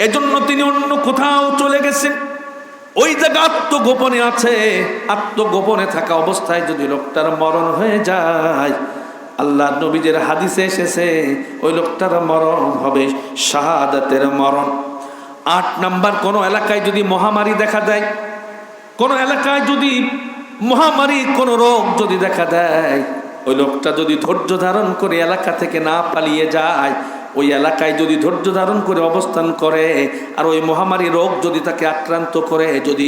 এজন্য তিনি অন্য কোথাও চলে গেছেন, ওই জায়গা আত্মগোপনে আছে। আত্মগোপনে থাকা অবস্থায় যদি লোকটার মরণ হয়ে যায়, আল্লাহ নবীদের হাদিসে এসেছে ওই লোকটার মরণ হবে শাহাদাতের মরণ। 8 নাম্বার, কোন এলাকায় যদি মহামারী দেখা দেয়, কোন এলাকায় যদি মহামারী, কোন রোগ যদি দেখা দেয়, ওই লোকটা যদি ধৈর্য ধারণ করে এলাকা থেকে না পালিয়ে যায়, ওই এলাকায় যদি ধৈর্য ধারণ করে অবস্থান করে, আর ওই মহামারী রোগ যদি তাকে আক্রান্ত করে, যদি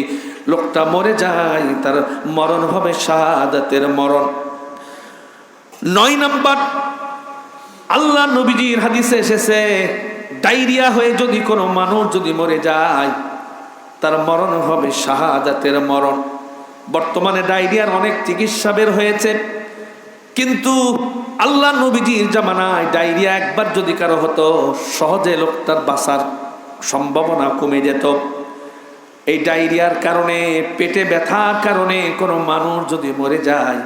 লোকটা মরে যায়, তার মরণ হবে শাহাদাতের মরণ। 9 নাম্বার, আল্লাহ নবীজির হাদিসে এসেছে ডায়রিয়া হয়ে যদি কোনো মানুষ যদি মরে যায়, তার মরণ হবে শাহাদাতের মরণ। বর্তমানে ডায়রিয়ার অনেক চিকিৎসা বের হয়েছে, কিন্তু আল্লাহ নবীজির জামানায় ডায়রিয়া একবার যদি কারো হতো, সহজে লোকটার বাঁচার সম্ভাবনা কমে যেত। এই ডায়রিয়ার কারণে, পেটে ব্যথার কারণে কোনো মানুষ যদি মরে যায়,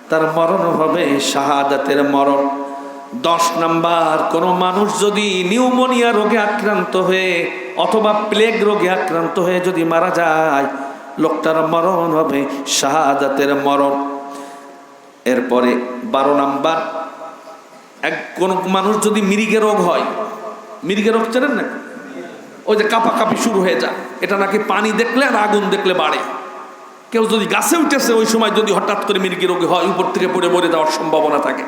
তার মরণ হবে শাহাদাতের মরণ। 10 নাম্বার, কোনো মানুষ যদি নিউমোনিয়া রোগে আক্রান্ত হয়ে অথবা প্লেগ রোগে আক্রান্ত হয়ে যদি মারা যায়, লোকটার মরণ হবে শাহাদাতের মরণ। এরপরে 12 নাম্বার, কোন মানুষ যদি মৃগে রোগ হয়, মৃগে রোগ চেনেন না, ওই যে কাঁপাকাঁপি শুরু হয়ে যায়, এটা নাকি পানি দেখলে আর আগুন দেখলে বাড়ে। কেউ যদি গাছে উঠেছে ওই সময় যদি হঠাৎ করে মৃগী রোগ হয়, উপর থেকে পড়ে মরে যাওয়ার সম্ভাবনা থাকে।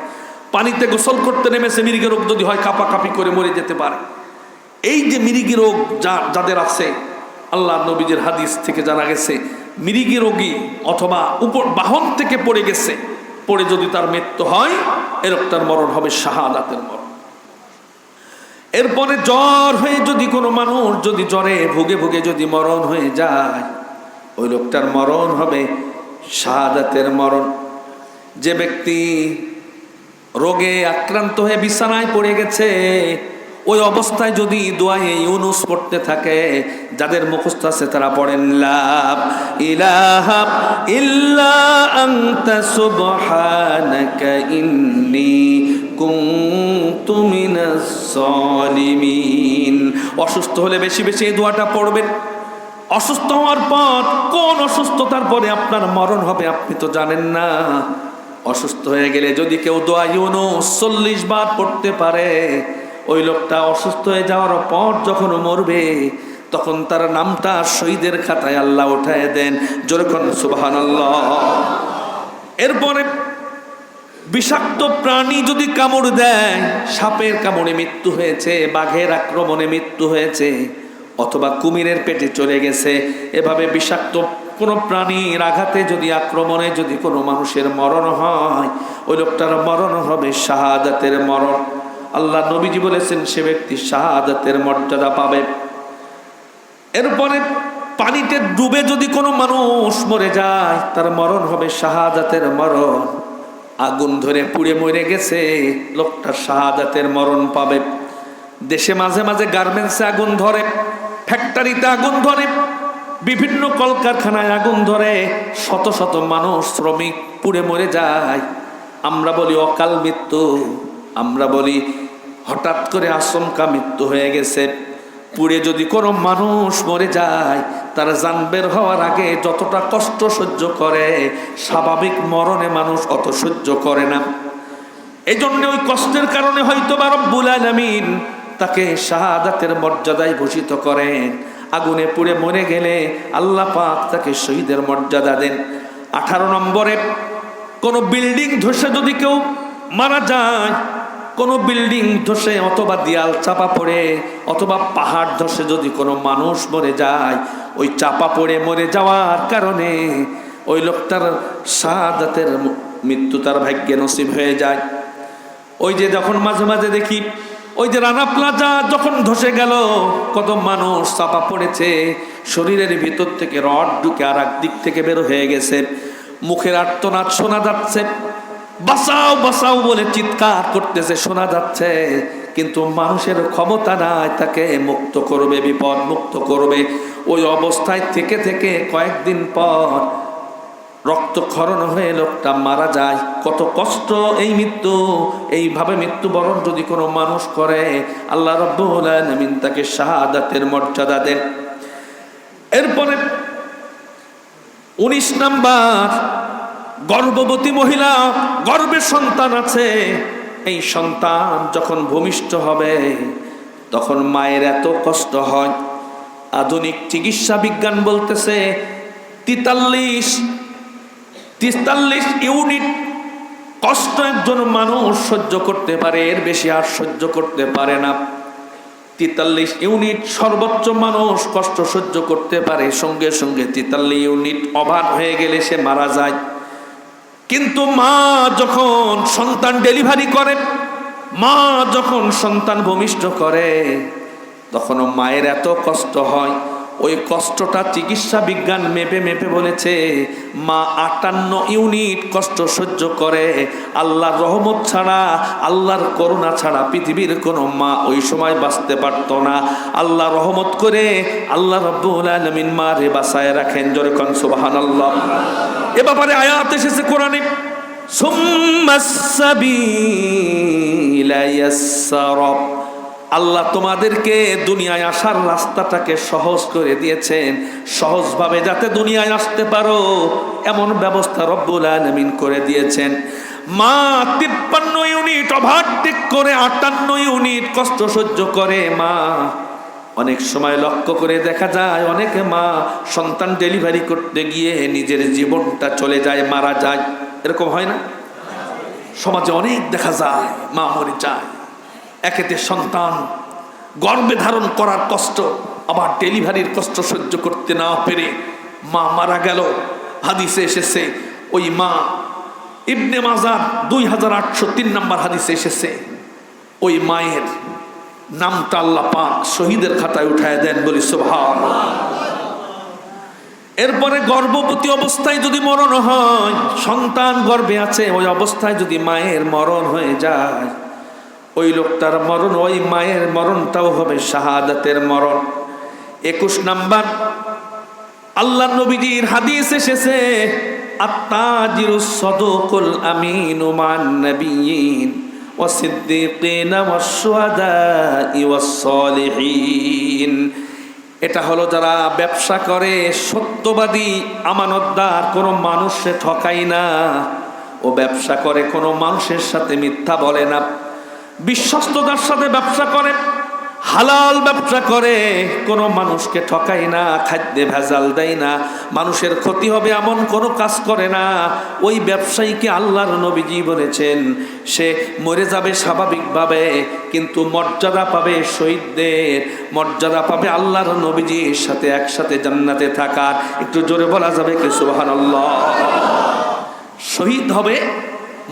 পানিতে গোসল করতে নেমেছে মৃগী রোগ যদি হয়, কাঁপাকাঁপি করে মরে যেতে পারে। এই যে মৃগী রোগ যাদের আছে, আল্লাহ নবীজির হাদিস থেকে জানা গেছে, মৃগী রোগী অথবা উপর বাহন থেকে পড়ে গেছে, পড়ে যদি তার মৃত্যু হয়, এ লোকটার মরণ হবে শাহাদাতের মরণ। এরপরে জ্বর হয়ে যদি কোনো মানুষ যদি জ্বরে ভুগে ভুগে যদি মরণ হয়ে যায়, ওই লোকটার মরণ হবে শাহাদাতের মরণ। যে ব্যক্তি রোগে আক্রান্ত হয়ে বিছানায় পড়ে গেছে, ওই অবস্থায় যদি দোয়ায়ে ইউনুস পড়তে থাকে, যাদের মুখস্থ আছে তারা পড়েন, লা ইলাহা ইল্লা আনতা সুবহানাকা ইন্নী কুনতু মিনাস সালিমিন। অসুস্থ হলে বেশি বেশি এই দোয়াটা পড়বেন। অসুস্থ হওয়ার পর কোন অসুস্থতার পরে আপনার মরণ হবে আপনি তো জানেন না। অসুস্থ হয়ে গেলে যদি কেউ দোয়া ইউনুস 40 বার পড়তে পারে, ওই লোকটা অসুস্থ হয়ে যাওয়ার পর যখন মরবে, তখন তার নামটা শহীদের খাতায় আল্লাহ উঠায় দেন। জোরে কোন সুবহানাল্লাহ। এরপরে বিষাক্ত প্রাণী যদি কামড় দেয়, সাপের কামড়ে মৃত্যু হয়েছে, বাঘের আক্রমণে মৃত্যু হয়েছে, অথবা কুমিরের পেটে চলে গেছে, এভাবে বিষাক্ত কোনো প্রাণীর আঘাতে যদি আক্রমণে যদি কোনো মানুষের মরণ হয়, ওই লোকটার মরণ হবে শাহাদাতের মরণ। আল্লাহ নবীজি বলেছেন সে ব্যক্তি শাহাদাতের মর্যাদা পাবে। এরপরে পানিতে ডুবে যদি কোনো মানুষ মরে যায়, তার মরণ হবে শাহাদাতের মরণ। আগুন ধরে পুড়ে মরে গেছে, লোকটা শাহাদাতের মরণ পাবে। দেশে মাঝে মাঝে গার্মেন্টসে আগুন ধরে, ফ্যাক্টরিতে আগুন ধরে, বিভিন্ন কলকারখানায় আগুন ধরে, শত শত মানুষ শ্রমিক পুড়ে মরে যায়। আমরা বলি অকাল মৃত্যু, আমরা বলি হঠাৎ করে আচমকা মৃত্যু হয়ে গেছে। পুড়ে যদি কোনো মানুষ মরে যায়, তার জান বের হওয়ার আগে যতটা কষ্ট সহ্য করে, স্বাভাবিক মরণে মানুষ অত সহ্য করে না। এই জন্য ওই কষ্টের কারণে হয়তো বা রব্বুল আলামিন তাকে শাহাদাতের মর্যাদায় ভূষিত করেন। আগুনে পুড়ে মরে গেলে আল্লাহ পাক তাকে শহীদের মর্যাদা দেন। 18 নম্বরে, কোনো বিল্ডিং ধসে যদি কেউ মারা যায়, কোনো বিল্ডিং ধসে অথবা দেয়াল চাপা পড়ে অথবা পাহাড় ধসে যদি কোনো মানুষ মরে যায়, ওই চাপা পড়ে মরে যাওয়ার কারণে ওই লোকটার শাহাদাতের মৃত্যু তার ভাগ্যে নসিব হয়ে যায়। ওই যে যখন মাঝে মাঝে দেখি ওই যে রানা প্লাজা যখন ধসে গেল, কত মানুষ চাপা পড়েছে, শরীরের ভিতর থেকে রড ঢুকে আর এক দিক থেকে বের হয়ে গেছে, মুখের আর্তনাদ শোনা যাচ্ছে, বাঁচাও বাঁচাও বলে চিৎকার করতেছে শোনা যাচ্ছে, কিন্তু মানুষের ক্ষমতা নাই তাকে মুক্ত করবে, বিপদ মুক্ত করবে। ওই অবস্থায় থেকে থেকে কয়েকদিন পর রক্তক্ষরণ হয়ে লোকটা মারা যায়। কত কষ্ট এই মৃত্যু। এইভাবে মৃত্যুবরণ যদি কোনো মানুষ করে, আল্লাহ রাব্বুল আলামিন তাকে শাহাদাতের মর্যাদা দেন। এরপরে 19 নাম্বার, গর্ভবতী মহিলা, গর্ভে সন্তান আছে, এই সন্তান যখন ভূমিষ্ঠ হবে তখন মায়ের এত কষ্ট হয়। আধুনিক চিকিৎসা বিজ্ঞান বলতেছে 43 ইউনিট কষ্ট একজন মানুষ সহ্য করতে পারে, এর বেশি আর সহ্য করতে পারে না। 43 ইউনিট সর্বোচ্চ মানুষ কষ্ট সহ্য করতে পারে, সঙ্গে সঙ্গে 43 ইউনিট ওভার হয়ে গেলে সে মারা যায়। কিন্তু মা যখন সন্তান ডেলিভারি করে, মা যখন সন্তান ভূমিষ্ঠ করে, তখনও মায়ের এত কষ্ট হয়। ওই কষ্টটা চিকিৎসা বিজ্ঞান মেপে মেপে বলেছে মা 58 ইউনিট কষ্ট সহ্য করে। আল্লাহর রহমত ছাড়া, আল্লাহর করুণা ছাড়া পৃথিবীর কোনো মা ওই সময় বাঁচতে পারত না। আল্লাহ রহমত করে আল্লাহ রাব্বুল আলামিন মারে বাঁচায় রাখেন। জোরে কোন সুবহানাল্লাহ। এ ব্যাপারে আয়াত এসেছে কোরআনে, সুম্মাস সাবিলা ইয়াসসারা। আল্লাহ তোমাদেরকে দুনিয়ায় আসার রাস্তাটাকে সহজ করে দিয়েছেন, সহজভাবে যাতে দুনিয়ায় আসতে পারো এমন ব্যবস্থা রব্বুল আলামিন করে দিয়েছেন। মা 53 ইউনিট ওভারটেক করে 58 ইউনিট কষ্ট সহ্য করে মা। অনেক সময় লক্ষ্য করে দেখা যায় অনেকে মা সন্তান ডেলিভারি করতে গিয়ে নিজের জীবনটা চলে যায়, মারা যায়। এরকম হয় না? সমাজে অনেক দেখা যায় মা মরে যায়। একেতে সন্তান গর্ভে ধারণ করার কষ্ট, আবার ডেলিভারির কষ্ট সহ্য করতে না পেরে মা মারা গেল। হাদিসে এসেছে ওই মা, ইবনে মাজাহ 2803 নম্বর হাদিসে এসেছে, ওই মায়ের নামটা আল্লাহ পাক শহীদের খাতায় উঠায় দেন, বলি সুবহানাল্লাহ। এরপরে গর্ভবতী অবস্থায় যদি মরণ হয়, সন্তান গর্ভে আছে ওই অবস্থায় যদি মায়ের মরণ হয়ে যায়, ওই লোকটার মরণ, ওই মায়ের মরণটাও হবে শাহাদাতের মরণ। 21 নাম্বার আল্লাহ নবীজির হাদিস এসেছে, আত-তাজিরুস সাদুকুল আমিনু মান নাবিয়্যিন ওয়াস সিদ্দীকিন ওয়াস শুহাদা'i ওয়াস সালিহিন। এটা হলো যারা ব্যবসা করে, সত্যবাদী আমানতদার, কোনো মানুষে ঠকায় না। ও ব্যবসা করে, কোনো মানুষের সাথে মিথ্যা বলে না, বিশ্বস্ততার সাথে ব্যবসা করে, হালাল ব্যবসা করে, কোনো মানুষকে ঠকায় না, খাদ্যে ভেজাল দেয় না, মানুষের ক্ষতি হবে এমন কোনো কাজ করে না। ওই ব্যবসায়ীকে আল্লাহর নবীজি বলেছেন সে মরে যাবে স্বাভাবিকভাবে, কিন্তু মর্যাদা পাবে শহীদদের, মর্যাদা পাবে আল্লাহর নবীজির সাথে একসাথে জান্নাতে থাকার। একটু জোরে বলা যাবে কি সুবহানাল্লাহ? শহীদ হবে,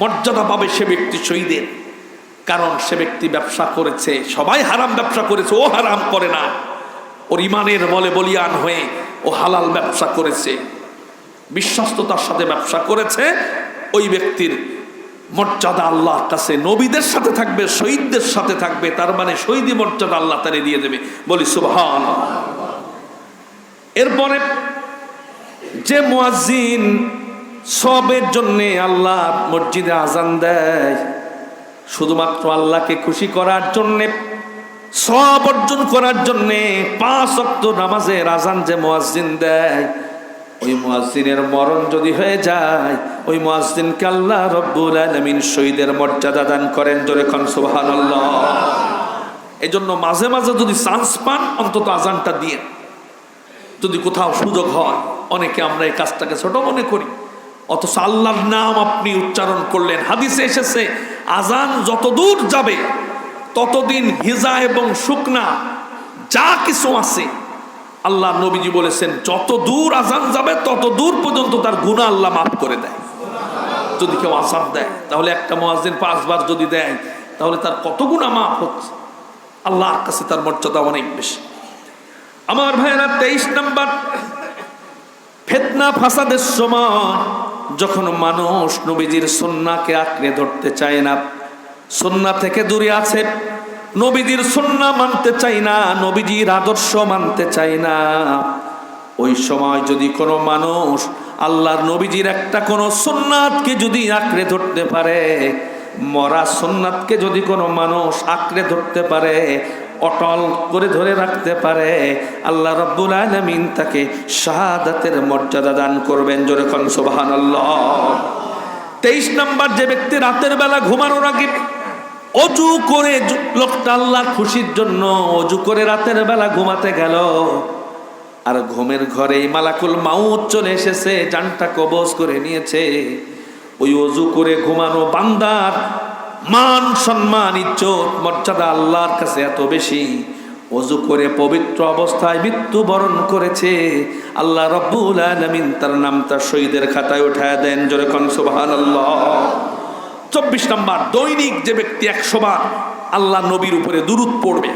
মর্যাদা পাবে সে ব্যক্তি শহীদের, কারণ সে ব্যক্তি ব্যবসা করেছে। সবাই হারাম ব্যবসা করেছে, ও হারাম করে না, ওর ইমানের বলে বলিয়ান হয়ে ও হালাল ব্যবসা করেছে, বিশ্বস্ততার সাথে ব্যবসা করেছে। ওই ব্যক্তির মর্যাদা আল্লাহর কাছে নবীদের সাথে থাকবে, শহীদদের সাথে থাকবে, তার মানে শহীদি মর্যাদা আল্লাহ তারে দিয়ে দেবে, বলি সুবহানাল্লাহ। এরপরে যে মুয়াজ্জিন সবের জন্য আল্লাহ মসজিদে আজান দেয়, শুধুমাত্র আল্লাহকে খুশি করার জন্যে, সওয়াব অর্জন করার জন্যে 5 ওয়াক্ত নামাজের আজান যে মুয়াজ্জিন দেয়, ওই মুয়াজ্জিনের মরণ যদি হয়ে যায়, ওই মুয়াজ্জিনকে আল্লাহ রব্বুল আলামিন শহীদের মর্যাদা দান করেন। জোরে কোন সুবহানাল্লাহ। এজন্য মাঝে মাঝে যদি চান্স পান অন্তত আজানটা দিয়ে, যদি কোথাও সুযোগ হয়। অনেকে আমরা এই কাজটাকে ছোট মনে করি, অথচ আল্লাহর নাম আপনি উচ্চারণ করলেন। হাদিসে এসেছে আজান যত দূর যাবে ততদিন ভিজা এবং শুকনা যা কিছু আছে, আল্লাহ নবীজি বলেছেন যত দূর আজান যাবে তত দূর পর্যন্ত তার গুনাহ আল্লাহ মাফ করে দেয়। যদি কেউ আজান দেয়, তাহলে একটা মুয়াজ্জিন 5 বার যদি দেয়, তাহলে তার কত গুনাহ মাফ হচ্ছে। আল্লাহর কাছে তার মর্যাদা অনেক বেশি। আমার ভাইয়েরা, 23 নাম্বার, ফিতনা ফাসাদের সময় যখন মানুষ নবীজির সুন্নাহকে আঁকড়ে ধরতে চায় না, সুন্নাহ থেকে দূরে আছে, নবীজির সুন্নাহ মানতে চায় না, নবীজির আদর্শ মানতে চায় না, ওই সময় যদি কোনো মানুষ আল্লাহর নবীজির একটা কোনো সুন্নাতকে যদি আঁকড়ে ধরতে পারে, মরা সুন্নাতকে যদি কোনো মানুষ আঁকড়ে ধরতে পারে, অটল করে ধরে রাখতে পারে, আল্লাহ রাব্বুল আলামিন তাকে শাহাদাতের মর্যাদা দান করবেন। জোরে কোন সুবহানাল্লাহ। 23 নাম্বার, যে ব্যক্তি রাতের বেলা ঘুমানোর আগে অজু করে, লোকটা আল্লাহর খুশির জন্য অজু করে রাতের বেলা ঘুমাতে গেল, আর ঘুমের ঘরেই মালাকুল মাউত চলে এসেছে, জানটা কবজ করে নিয়েছে। ওই অজু করে ঘুমানো বান্দার মান সম্মান ইজ্জত মর্যাদা আল্লাহর কাছে এত বেশি, ওযু করে পবিত্র অবস্থায় মৃত্যুবরণ করেছে, আল্লাহ রাব্বুল আলামিন তার নামটা শহীদের খাতায় উঠায় দেন। জোরে কোন সুবহানাল্লাহ। 24 নম্বর, দৈনিক যে ব্যক্তি 100 বার আল্লাহ নবীর উপরে দুরূদ পড়বে,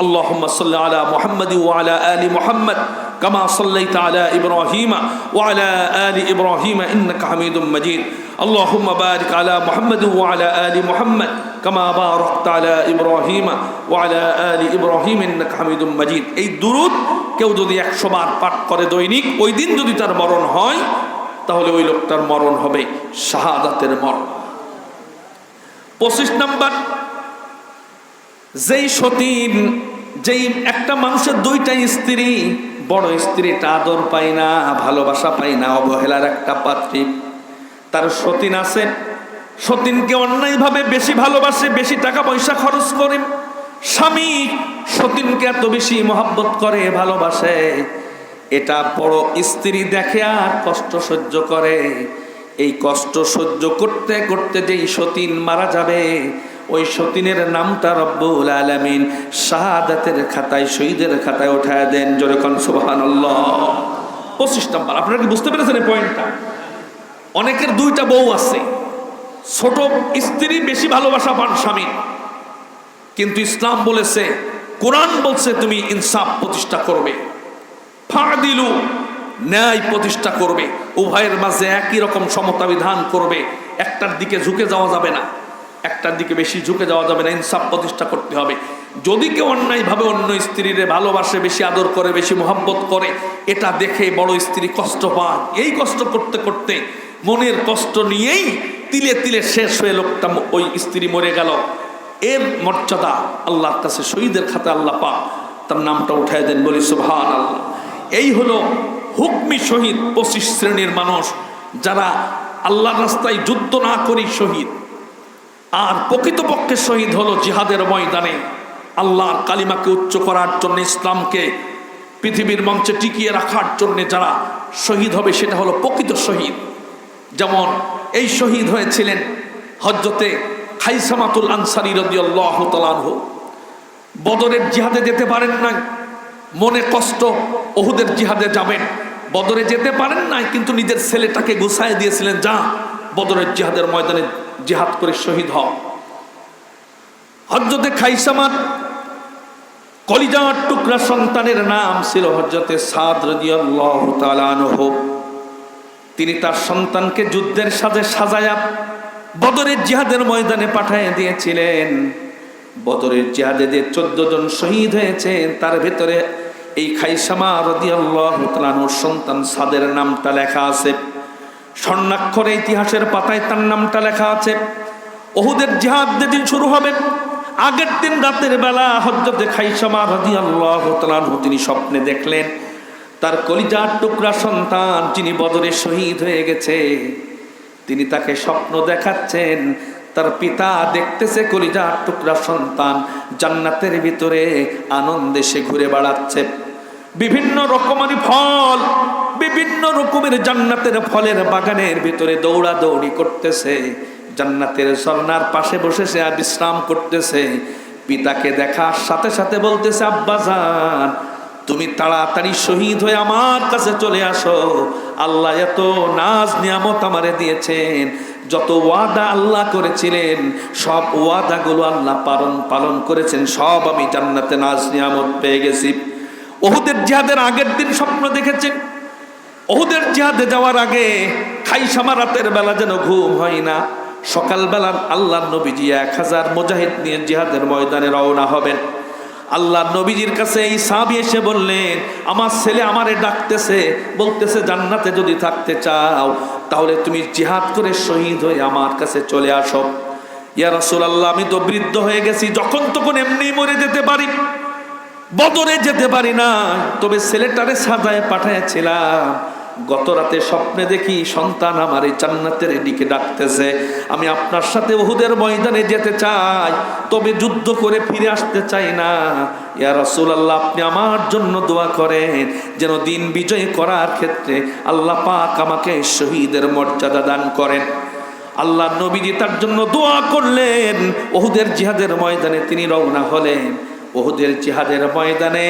আল্লাহুম্মা সাল্লি আলা মুহাম্মাদ ওয়া আলা আলি মুহাম্মাদ কামা সাল্লাইতা আলা ইব্রাহিম ওয়া আলা আলি ইব্রাহিম ইন্নাকা হামিদুম মাজিদ আল্লাহুম্মা বারিক আলা মুহাম্মাদ ওয়া আলা আলি মুহাম্মাদ কামা বারাকতা আলা ইব্রাহিম ওয়া আলা আলি ইব্রাহিম ইন্নাকা হামিদুম মাজিদ। এই দুরূদ কেউ যদি 100 বার পাঠ করে দৈনিক, ওই দিন যদি তার মরণ হয় তাহলে ওই লোকটার মরণ হবে শাহাদাতের মরণ। 25 নম্বর, যেই সতীন, যেই একটা মানুষের 2টা স্ত্রী, বড় স্ত্রীটা আদর পায় না, ভালোবাসা পায় না, অবহেলার একটা পাত্রী, তার সতীন আছে, সতীনকে অন্যায়ভাবে বেশি ভালোবাসে, বেশি টাকা পয়সা খরচ করে। স্বামী সতীনকে এত বেশি মহব্বত করে, ভালোবাসে, এটা বড় স্ত্রী দেখে আর কষ্ট সহ্য করে। এই কষ্ট সহ্য করতে করতে যেই সতীন মারা যাবে, ওই সতীনের নামটা রব্বুল আলামিন শাহাদাতের খাতায়, শহীদের খাতায় উঠায় দেন। জোরে কোন সুবহানাল্লাহ। 25 নম্বর, আপনারা কি বুঝতে পেরেছেন এই পয়েন্টটা? অনেকের 2টা বউ আছে, ছোট স্ত্রী, বেশি ভালোবাসা পান স্বামী, কিন্তু ইসলাম বলেছে, কোরআন বলছে তুমি ইনসাফ প্রতিষ্ঠা করবে, ফাদিলু, ন্যায় প্রতিষ্ঠা করবে, উভয়ের মাঝে একই রকম সমতা বিধান করবে, একটার দিকে ঝুঁকে যাওয়া যাবে না, একটার দিকে বেশি ঝুঁকে যাওয়া যাবে না, ইনসাফ প্রতিষ্ঠা করতে হবে। যদি কেউ অন্যায়ভাবে অন্য স্ত্রীরে ভালোবাসে, বেশি আদর করে, বেশি মহব্বত করে, এটা দেখে বড় স্ত্রী কষ্ট পায়। এই কষ্ট করতে করতে মনের কষ্ট নিয়েই তিলে তিলে শেষ হয়ে লোকটা, ওই স্ত্রী মরে গেল। এর মর্যাদা আল্লাহর কাছে শহীদের খাতে আল্লাহ পাক তার নামটা উঠায় দেন, বলি সুবহানাল্লাহ। এই হলো হুকমি শহীদ। 25 শ্রেণীর মানুষ, যারা আল্লাহর রাস্তায় যুদ্ধ না করেই শহীদ। আর প্রকৃতপক্ষে শহীদ হলো জিহাদের ময়দানে আল্লাহর কালিমাকে উচ্চ করার জন্য, ইসলামকে পৃথিবীর মঞ্চে টিকিয়ে রাখার জন্য যারা শহীদ হবে, সেটা হলো প্রকৃত শহীদ। যেমন এই শহীদ হয়েছিলেন হযরতে খাইসামাতুল আনসারী রাদিয়াল্লাহু তাআলা আনহু। বদরের জিহাদে যেতে পারেন নাই, মনে কষ্ট, উহুদের জিহাদে যাবেন, বদরে যেতে পারেন নাই, কিন্তু নিজের ছেলেটাকে গুছায় দিয়েছিলেন, যা বদরের জিহাদের ময়দানে জিহাদ করে শহীদ হও। হযরতে খাইসামাত কলিজার টুকরা সন্তানের নাম ছিল হযরতে সাদ রাদিয়াল্লাহু তাআলা আনহু। তিনি তার সন্তানকে যুদ্ধের সাজে সাজায়া বদরের জিহাদের ময়দানে পাঠিয়ে দিয়েছিলেন। বদরের জিহাদে যে 14 জন শহীদ হয়েছেন, তার ভিতরে এই খাইসামা রাদিয়াল্লাহু তাআলা আনহুর সন্তান সাদের নামটা লেখা আছে। স্বর্ণাক্ষরে ইতিহাসের পাতায় তার নামটা লেখা আছে। উহুদের জিহাদ যেদিন শুরু হবে, আগের দিন রাতের বেলা হযরতে খাইসামা রাদিয়াল্লাহু তাআলা আনহু তিনি স্বপ্নে দেখলেন তার কলিজার টুকরা সন্তান, যিনি বদরে শহীদ হয়ে গেছে, তিনি তাকে স্বপ্ন দেখাচ্ছেন। তার পিতা দেখতেছে কলিজার টুকরা সন্তান জান্নাতের ভিতরে আনন্দে সে ঘুরে বেড়াচ্ছে। বিভিন্ন রকমের ফল, বিভিন্ন রকমের জান্নাতের ফলের বাগানের ভিতরে দৌড়াদৌড়ি করতেছে, জান্নাতের ঝর্ণার পাশে বসে সে বিশ্রাম করতেছে। পিতাকে দেখার সাথে সাথে বলতেছে, আব্বাজান, তুমি তাড়াতাড়ি শহীদ হয়ে আমার কাছে চলে আসো। আল্লাহ এত নাজ নিয়ামত আমারে দিয়েছেন, যত ওয়াদা আল্লাহ করেছিলেন সব ওয়াদাগুলো আল্লাহ পালন করেছেন, সব আমি জান্নাতে নাজ নিয়ামত পেয়ে গেছি। উহুদের জিহাদের আগের দিন স্বপ্ন দেখেছেন। উহুদের জিহাদে যাওয়ার আগে খাইসামা রাতের বেলা যেন ঘুম হয় না। সকালবেলা আল্লাহর নবীজি 1000 মুজাহিদ নিয়ে জিহাদের ময়দানে রওনা হবেন। আল্লাহ নবীজির কাছে এই সাহাবী এসে বললেন, আমার ছেলে আমারে ডাকতেছে, বলতেছে জান্নাতে যদি থাকতে চাও তাহলে তুমি জিহাদ করে শহীদ হয়ে আমার কাছে চলে আসো। ইয়া রাসূলুল্লাহ, আমি তো বৃদ্ধ হয়ে গেছি, যখন তখন এমনি মরে যেতে পারি, বদরে যেতে পারি না, তবে ছেলেটারে সাজায় পাঠাইছিলাম। গত রাতে স্বপ্নে দেখি সন্তান আমার এই জান্নাতের দিকে ডাকতেছে, আমি আপনার সাথে উহুদের ময়দানে যেতে চাই, তবে যুদ্ধ করে ফিরে আসতে চাই না। ইয়া রাসূলুল্লাহ, আপনি আমার জন্য দোয়া করেন যেন দিন বিজয় করার ক্ষেত্রে আল্লাহ পাক আমাকে শহীদের মর্যাদা দান করেন। আল্লাহ নবীজি তার জন্য দোয়া করলেন। উহুদের জিহাদের ময়দানে তিনি রওনা হলেন। উহুদের জিহাদের ময়দানে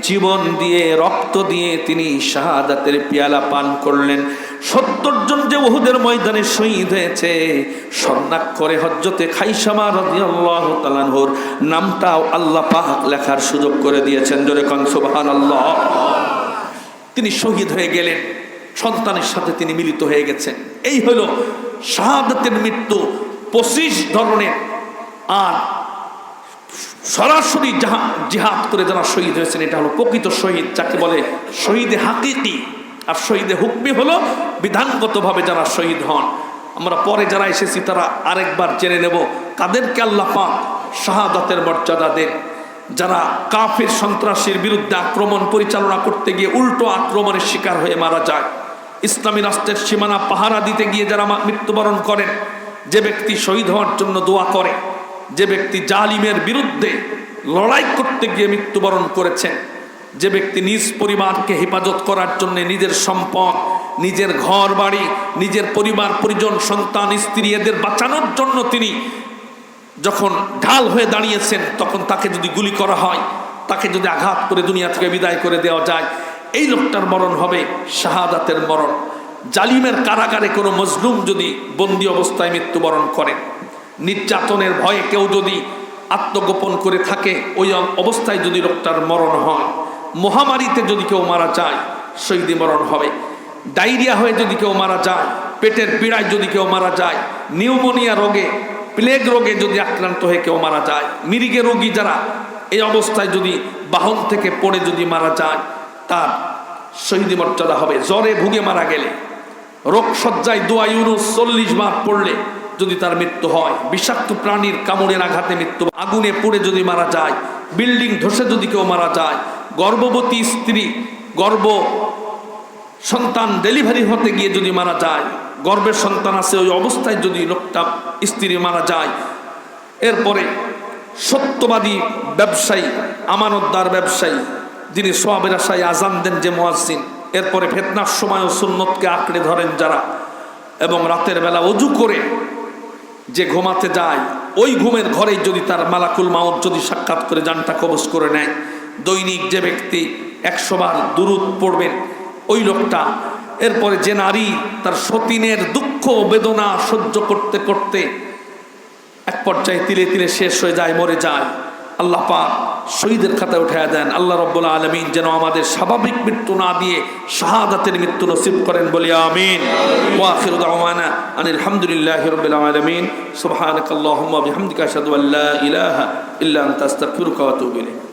জীবন দিয়ে রক্ত দিয়ে তিনি শাহাদাতের পেয়ালা পান করলেন। 70 জন যে উহুদের ময়দানে শহীদ হয়েছে, স্বর্ণাক্ষরে হযরতে খাইসামা রাদিয়াল্লাহু তাআলা আনহুর নামটাও আল্লাহ পাক লেখার সুযোগ করে দিয়েছেন। জোরে কোন সুবহানাল্লাহ। তিনি শহীদ হয়ে গেলেন, সন্তানের সাথে তিনি মিলিত হয়ে গেছেন। এই হলো শাহাদাতের মৃত্যু। 25 ধরনের। আর সরাসরি জিহাদ করে যারা শহীদ হয়েছেন, এটা হলো প্রকৃত শহীদ, যাকে বলে শহীদে হাকিকি। আর শহীদে হুকমি হলো বিধানগতভাবে যারা শহীদ হন। আমরা পরে যারা এসেছি তারা আরেকবার জেনে নেব কাদেরকে আল্লাহ পাক শাহাদাতের মর্যাদা দেন। যারা কাফির সন্ত্রাসীর বিরুদ্ধে আক্রমণ পরিচালনা করতে গিয়ে উল্টো আক্রমণের শিকার হয়ে মারা যায়, ইসলামী রাষ্ট্রের সীমানা পাহারা দিতে গিয়ে যারা মৃত্যুবরণ করেন, যে ব্যক্তি শহীদ হওয়ার জন্য দোয়া করে, যে ব্যক্তি জালিমের বিরুদ্ধে লড়াই করতে গিয়ে মৃত্যুবরণ করেছেন, যে ব্যক্তি নিজ পরিবারকে হেফাজত করার জন্য নিজের সম্পদ, নিজের ঘর বাড়ি, নিজের পরিবার পরিজন, সন্তান স্ত্রী এদের বাঁচানোর জন্য তিনি যখন ঢাল হয়ে দাঁড়িয়েছেন, তখন তাকে যদি গুলি করা হয়, তাকে যদি আঘাত করে দুনিয়া থেকে বিদায় করে দেওয়া যায়, এই লোকটার মরণ হবে শাহাদাতের মরণ। জালিমের কারাগারে কোনো মজলুম যদি বন্দী অবস্থায় মৃত্যুবরণ করেন, নির্যাতনের ভয়ে কেউ যদি আত্মগোপন করে থাকে, ওই অবস্থায় যদি লোকটার মরণ হয়, মহামারীতে যদি কেউ মারা যায়, শহীদি মরণ হবে। ডায়রিয়া হয়ে যদি কেউ মারা যায়, পেটের পীড়ায় যদি কেউ মারা যায়, নিউমোনিয়া রোগে, প্লেগ রোগে যদি আক্রান্ত হয়ে কেউ মারা যায়, মিরিগে রোগী যারা, এই অবস্থায় যদি বাহন থেকে পড়ে যদি মারা যায়, তার শহীদি মর্যাদা হবে। জ্বরে ভুগে মারা গেলে, রোগ সজ্জায় দোয়া ইউনুস 40 বার পড়লে যদি তার মৃত্যু হয়, বিষাক্ত প্রাণীর কামড়ের আঘাতে মৃত্যু, আগুনে পুড়ে যদি মারা যায়, বিল্ডিং ধসে যদি কেউ মারা যায়, গর্ভবতী স্ত্রী সন্তান ডেলিভারি হতে গিয়ে যদি মারা যায়, গর্ভের সন্তান আছে ওই অবস্থায় যদি লোকটা স্ত্রী মারা যায়, এরপরে সত্যবাদী ব্যবসায়ী, আমানতদার ব্যবসায়ী, যিনি সওয়াবের আশায় আজান দেন যে মুয়াজ্জিন, এরপরে ফিতনার সময়ও সুন্নতকে আঁকড়ে ধরেন যারা, এবং রাতের বেলা ওযু করে যে ঘুমাতে যায়, ওই ঘুমের ঘরেই যদি তার মালাকুল মাউত যদি সাক্ষাৎ করে জানটা কবজ করে নেয়, দৈনিক যে ব্যক্তি 100 বার দুরূদ পড়বেন ওই লোকটা, এরপরে যে নারী তার সতীনের দুঃখ বেদনা সহ্য করতে করতে এক পর্যায়ে তিলে তিলে শেষ হয়ে যায়, মরে যায়, আল্লাহ পাক শহীদের খাতায় উঠায়া দেন। আল্লাহ রাব্বুল আলামিন যেন আমাদের স্বাভাবিক মৃত্যু না দিয়ে শাহাদাতের মৃত্যু নসিব করেন, বলি আমিন। ওয়া আখিরু দাওয়ানা আনিল হামদুলিল্লাহি রাব্বিল আলামিন। সুবহানাকাল্লাহুম্মা বিহামদিকা আশহাদু আল্লা ইলাহা ইল্লা আনতা আস্তাগফিরুকা ওয়া আতুবু ইলাইক।